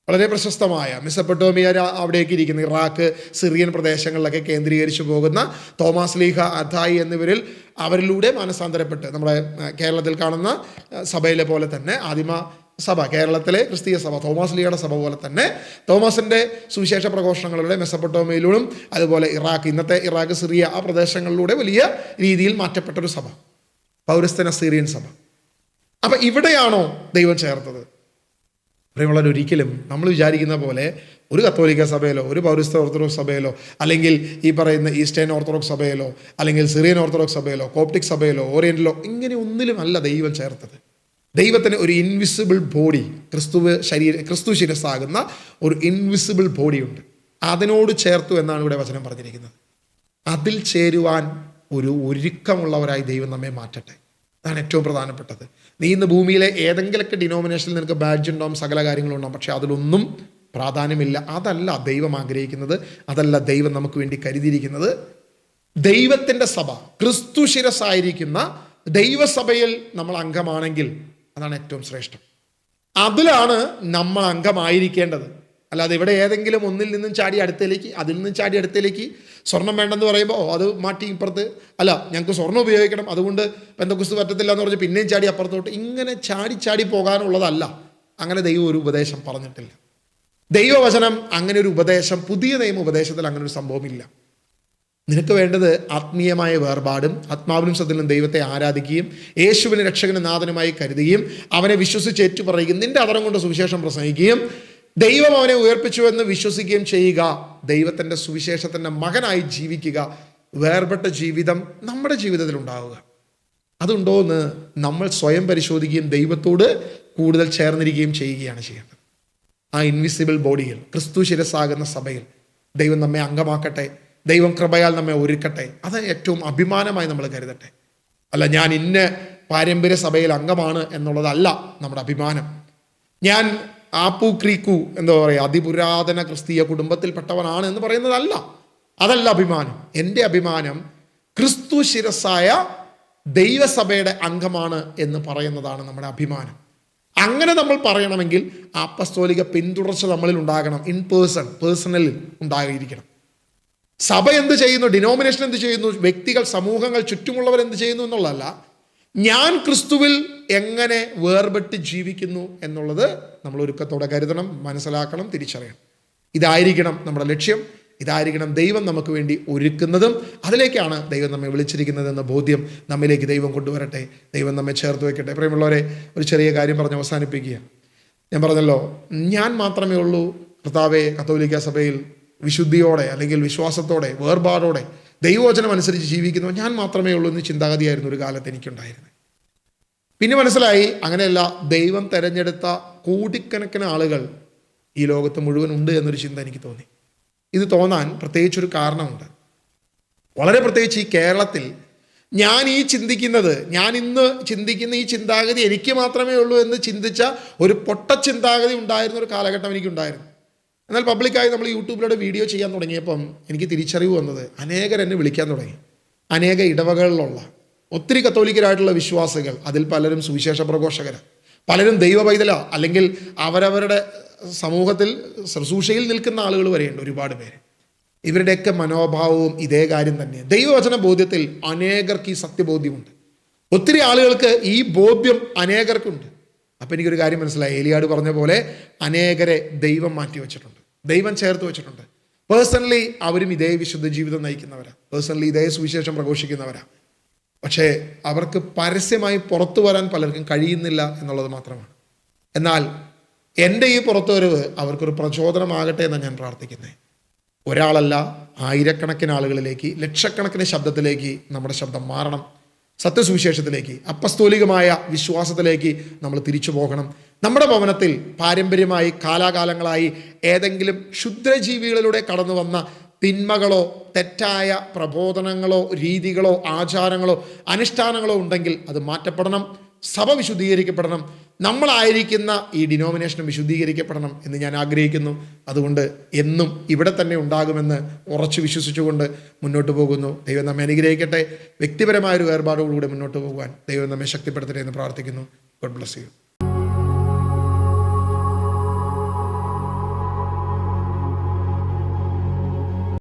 വളരെ പ്രശസ്തമായ മെസപ്പൊട്ടോമിയ അവിടേക്ക് ഇരിക്കുന്ന ഇറാഖ്, സിറിയൻ പ്രദേശങ്ങളിലൊക്കെ കേന്ദ്രീകരിച്ചു പോകുന്ന തോമാസ് ലീഹ, അഥായി എന്നിവരിൽ അവരിലൂടെ മാനസാന്തരപ്പെട്ട് നമ്മുടെ കേരളത്തിൽ കാണുന്ന സഭയിലെ പോലെ തന്നെ ആദിമ സഭ, കേരളത്തിലെ ക്രിസ്തീയ സഭ, തോമാസ് ലീഹയുടെ സഭ പോലെ തന്നെ തോമസിൻ്റെ സുവിശേഷ പ്രഘോഷണങ്ങളിലൂടെ മെസപ്പൊട്ടോമിയയിലൂടെ, അതുപോലെ ഇറാഖ്, ഇന്നത്തെ ഇറാഖ്, സിറിയ ആ പ്രദേശങ്ങളിലൂടെ വലിയ രീതിയിൽ മാറ്റപ്പെട്ടൊരു സഭ, പൗരസ്ത്യൻ അസീറിയൻ സഭ. അപ്പം ഇവിടെയാണോ ദൈവം ചേർത്തത്? പ്രിയമുള്ളവർ, ഒരിക്കലും നമ്മൾ വിചാരിക്കുന്ന പോലെ ഒരു കത്തോലിക്ക സഭയിലോ ഒരു പൗരസ്ത്യ ഓർത്തഡോക്സ് സഭയിലോ അല്ലെങ്കിൽ ഈ പറയുന്ന ഈസ്റ്റേൺ ഓർത്തഡോക്സ് സഭയിലോ അല്ലെങ്കിൽ സിറിയൻ ഓർത്തഡോക്സ് സഭയിലോ കോപ്റ്റിക് സഭയിലോ ഓറിയന്റിലോ ഇങ്ങനെ ഒന്നിലും അല്ല ദൈവം ചേർത്തത്. ദൈവത്തിന് ഒരു ഇൻവിസിബിൾ ബോഡി, ക്രിസ്തു ശിരസ്സാകുന്ന ഒരു ഇൻവിസിബിൾ ബോഡിയുണ്ട്. അതിനോട് ചേർത്തു എന്നാണ് ഇവിടെ വചനം പറഞ്ഞിരിക്കുന്നത്. അതിൽ ചേരുവാൻ ഒരു ഒരുക്കമുള്ളവരായി ദൈവം നമ്മെ മാറ്റട്ടെ. അതാണ് ഏറ്റവും പ്രധാനപ്പെട്ടത്. നീ ഇന്ന് ഭൂമിയിലെ ഏതെങ്കിലുമൊക്കെ ഡിനോമിനേഷനിൽ നിനക്ക് ബാഡ്ജ് ഉണ്ടാവും, സകല കാര്യങ്ങളുണ്ടാവും, പക്ഷെ അതിലൊന്നും പ്രാധാന്യമില്ല. അതല്ല ദൈവം ആഗ്രഹിക്കുന്നത്, അതല്ല ദൈവം നമുക്ക് വേണ്ടി കരുതിയിരിക്കുന്നത്. ദൈവത്തിൻ്റെ സഭ, ക്രിസ്തു ശിരസ്സായിരിക്കുന്ന ദൈവസഭയിൽ നമ്മൾ അംഗമാണെങ്കിൽ അതാണ് ഏറ്റവും ശ്രേഷ്ഠം. അതിലാണ് നമ്മൾ അംഗമായിരിക്കേണ്ടത്. അല്ലാതെ ഇവിടെ ഏതെങ്കിലും ഒന്നിൽ നിന്നും ചാടി അടുത്തേക്ക്, അതിൽ നിന്നും ചാടി അടുത്തേക്ക്. സ്വർണം വേണ്ടെന്ന് പറയുമ്പോൾ അത് മാറ്റി ഇപ്പുറത്ത്, അല്ല ഞങ്ങൾക്ക് സ്വർണ്ണം ഉപയോഗിക്കണം അതുകൊണ്ട് പെന്തക്കോസ്ത് പറ്റത്തില്ല എന്ന് പറഞ്ഞ് പിന്നെയും ചാടി അപ്പുറത്തോട്ട്. ഇങ്ങനെ ചാടി പോകാനുള്ളതല്ല. അങ്ങനെ ദൈവം ഒരു ഉപദേശം പറഞ്ഞിട്ടില്ല. ദൈവവചനം അങ്ങനെ ഒരു ഉപദേശം, പുതിയ നിയമ ഉപദേശത്തിൽ അങ്ങനെ ഒരു സംഭവമില്ല. നിനക്ക് വേണ്ടത് ആത്മീയമായ വേർപാടും ആത്മാവിനും സത്യത്തിലും ദൈവത്തെ ആരാധിക്കുകയും യേശുവിനെ രക്ഷകനും നാഥനുമായി കരുതുകയും അവനെ വിശ്വസിച്ച് ഏറ്റുപറയുകയും നിന്റെ അതരം കൊണ്ട് സുവിശേഷം പ്രസംഗിക്കുകയും ദൈവം അവനെ ഉയർപ്പിച്ചുവെന്ന് വിശ്വസിക്കുകയും ചെയ്യുക, ദൈവത്തിൻ്റെ സുവിശേഷത്തിൻ്റെ മകനായി ജീവിക്കുക, വേർപെട്ട ജീവിതം നമ്മുടെ ജീവിതത്തിൽ ഉണ്ടാവുക. അതുണ്ടോ എന്ന് നമ്മൾ സ്വയം പരിശോധിക്കുകയും ദൈവത്തോട് കൂടുതൽ ചേർന്നിരിക്കുകയും ചെയ്യുകയാണ് ചെയ്യേണ്ടത്. ആ ഇൻവിസിബിൾ ബോഡിയിൽ, ക്രിസ്തു ശിരസ്സാകുന്ന സഭയിൽ ദൈവം നമ്മെ അംഗമാക്കട്ടെ. ദൈവം കൃപയാൽ നമ്മെ ഒരുക്കട്ടെ. അത് ഏറ്റവും അഭിമാനമായി നമ്മൾ കരുതട്ടെ. അല്ല ഞാൻ ഇന്ന പാരമ്പര്യ സഭയിൽ അംഗമാണ് എന്നുള്ളതല്ല നമ്മുടെ അഭിമാനം. ഞാൻ ആപ്പു ക്രീക്കു എന്താ പറയുക അതിപുരാതന ക്രിസ്തീയ കുടുംബത്തിൽപ്പെട്ടവനാണ് എന്ന് പറയുന്നതല്ല. അതല്ല അഭിമാനം. എൻ്റെ അഭിമാനം ക്രിസ്തു ശിരസ്സായ ദൈവസഭയുടെ അംഗമാണ് എന്ന് പറയുന്നതാണ് നമ്മുടെ അഭിമാനം. അങ്ങനെ നമ്മൾ പറയണമെങ്കിൽ അപ്പസ്തോലിക പിന്തുടർച്ച നമ്മളിൽ ഉണ്ടാകണം. പേഴ്സണലിൽ ഉണ്ടായിരിക്കണം. സഭ എന്ത് ചെയ്യുന്നു, ഡിനോമിനേഷൻ എന്ത് ചെയ്യുന്നു, വ്യക്തികൾ, സമൂഹങ്ങൾ, ചുറ്റുമുള്ളവർ എന്ത് ചെയ്യുന്നു എന്നുള്ളതല്ല, ഞാൻ ക്രിസ്തുവിൽ എങ്ങനെ വേർപെട്ട് ജീവിക്കുന്നു എന്നുള്ളത് നമ്മൾ ഒരുക്കത്തോടെ കരുതണം, മനസ്സിലാക്കണം, തിരിച്ചറിയണം. ഇതായിരിക്കണം നമ്മുടെ ലക്ഷ്യം. ഇതായിരിക്കണം ദൈവം നമുക്ക് വേണ്ടി ഒരുക്കുന്നതും. അതിലേക്കാണ് ദൈവം നമ്മെ വിളിച്ചിരിക്കുന്നതെന്ന ബോധ്യം നമ്മിലേക്ക് ദൈവം കൊണ്ടുവരട്ടെ. ദൈവം നമ്മെ ചേർത്ത് വയ്ക്കട്ടെ. പ്രിയമുള്ളവരെ, ഒരു ചെറിയ കാര്യം പറഞ്ഞ് അവസാനിപ്പിക്കുക. ഞാൻ പറഞ്ഞല്ലോ, ഞാൻ മാത്രമേ ഉള്ളൂ കർത്താവേ കത്തോലിക്ക സഭയിൽ വിശുദ്ധിയോടെ അല്ലെങ്കിൽ വിശ്വാസത്തോടെ വേർപാടോടെ ദൈവവചനം അനുസരിച്ച് ജീവിക്കുന്നവർ ഞാൻ മാത്രമേ ഉള്ളൂ എന്ന് ചിന്താഗതിയായിരുന്നു ഒരു കാലത്ത് എനിക്കുണ്ടായിരുന്നത്. പിന്നെ മനസ്സിലായി അങ്ങനെയല്ല, ദൈവം തിരഞ്ഞെടുത്ത കോടിക്കണക്കിന് ആളുകൾ ഈ ലോകത്ത് മുഴുവൻ ഉണ്ട് എന്നൊരു ചിന്ത എനിക്ക് തോന്നി. ഇത് തോന്നാൻ പ്രത്യേകിച്ചൊരു കാരണമുണ്ട്. വളരെ പ്രത്യേകിച്ച് ഈ കേരളത്തിൽ ഞാൻ ഇന്ന് ചിന്തിക്കുന്ന ഈ ചിന്താഗതി എനിക്ക് മാത്രമേ ഉള്ളൂ എന്ന് ചിന്തിച്ച ഒരു പൊട്ട ചിന്താഗതി ഉണ്ടായിരുന്ന ഒരു കാലഘട്ടം എനിക്കുണ്ടായിരുന്നു. എന്നാൽ പബ്ലിക്കായി നമ്മൾ യൂട്യൂബിലൂടെ വീഡിയോ ചെയ്യാൻ തുടങ്ങിയപ്പം എനിക്ക് തിരിച്ചറിവ് വന്നത് അനേകർ എന്നെ വിളിക്കാൻ തുടങ്ങി. അനേക ഇടവകളിലുള്ള ഒത്തിരി കത്തോലിക്കരായിട്ടുള്ള വിശ്വാസികൾ, അതിൽ പലരും സുവിശേഷ പ്രഘോഷകരാണ്, പലരും ദൈവ പൈതല അല്ലെങ്കിൽ അവരവരുടെ സമൂഹത്തിൽ ശുശ്രൂഷയിൽ നിൽക്കുന്ന ആളുകൾ വരെയുണ്ട്, ഒരുപാട് പേര്. ഇവരുടെയൊക്കെ മനോഭാവവും ഇതേ കാര്യം തന്നെയാണ്. ദൈവവചന ബോധ്യത്തിൽ അനേകർക്ക് ഈ സത്യബോധ്യമുണ്ട്. ഒത്തിരി ആളുകൾക്ക് ഈ ബോധ്യം അനേകർക്കുണ്ട്. അപ്പം എനിക്കൊരു കാര്യം മനസ്സിലായി. ഏലിയാട് പറഞ്ഞ പോലെ അനേകരെ ദൈവം മാറ്റി വെച്ചിട്ടുണ്ട്, ദൈവം ചേർത്ത് വെച്ചിട്ടുണ്ട്. പേഴ്സണലി അവരും ഇതേ വിശുദ്ധ ജീവിതം നയിക്കുന്നവരാ, പേഴ്സണലി ഇതേ സുവിശേഷം പ്രഘോഷിക്കുന്നവരാ. പക്ഷേ അവർക്ക് പരസ്യമായി പുറത്തു വരാൻ പലർക്കും കഴിയുന്നില്ല എന്നുള്ളത് മാത്രമാണ്. എന്നാൽ എൻ്റെ ഈ പുറത്തുവരവ് അവർക്കൊരു പ്രചോദനമാകട്ടെ എന്നാണ് ഞാൻ പ്രാർത്ഥിക്കുന്നത്. ഒരാളല്ല, ആയിരക്കണക്കിന് ആളുകളിലേക്ക്, ലക്ഷക്കണക്കിന് ശബ്ദത്തിലേക്ക് നമ്മുടെ ശബ്ദം മാറണം. സത്യസുവിശേഷത്തിലേക്ക്, അപ്പസ്തോലികമായ വിശ്വാസത്തിലേക്ക് നമ്മൾ തിരിച്ചു പോകണം. നമ്മുടെ ഭവനത്തിൽ പാരമ്പര്യമായി കാലാകാലങ്ങളായി ഏതെങ്കിലും ക്ഷുദ്രജീവികളിലൂടെ കടന്നു വന്ന തിന്മകളോ തെറ്റായ പ്രബോധനങ്ങളോ രീതികളോ ആചാരങ്ങളോ അനുഷ്ഠാനങ്ങളോ ഉണ്ടെങ്കിൽ അത് മാറ്റപ്പെടണം. സഭ വിശുദ്ധീകരിക്കപ്പെടണം. നമ്മളായിരിക്കുന്ന ഈ ഡിനോമിനേഷനും വിശുദ്ധീകരിക്കപ്പെടണം എന്ന് ഞാൻ ആഗ്രഹിക്കുന്നു. അതുകൊണ്ട് എന്നും ഇവിടെ തന്നെ ഉണ്ടാകുമെന്ന് ഉറച്ചു വിശ്വസിച്ചുകൊണ്ട് മുന്നോട്ട് പോകുന്നു. ദൈവം നമ്മെ അനുഗ്രഹിക്കട്ടെ. വ്യക്തിപരമായൊരു വേർപാടോടുകൂടി മുന്നോട്ട് പോകുവാൻ ദൈവം നമ്മെ ശക്തിപ്പെടുത്തട്ടെ എന്ന് പ്രാർത്ഥിക്കുന്നു. God bless you.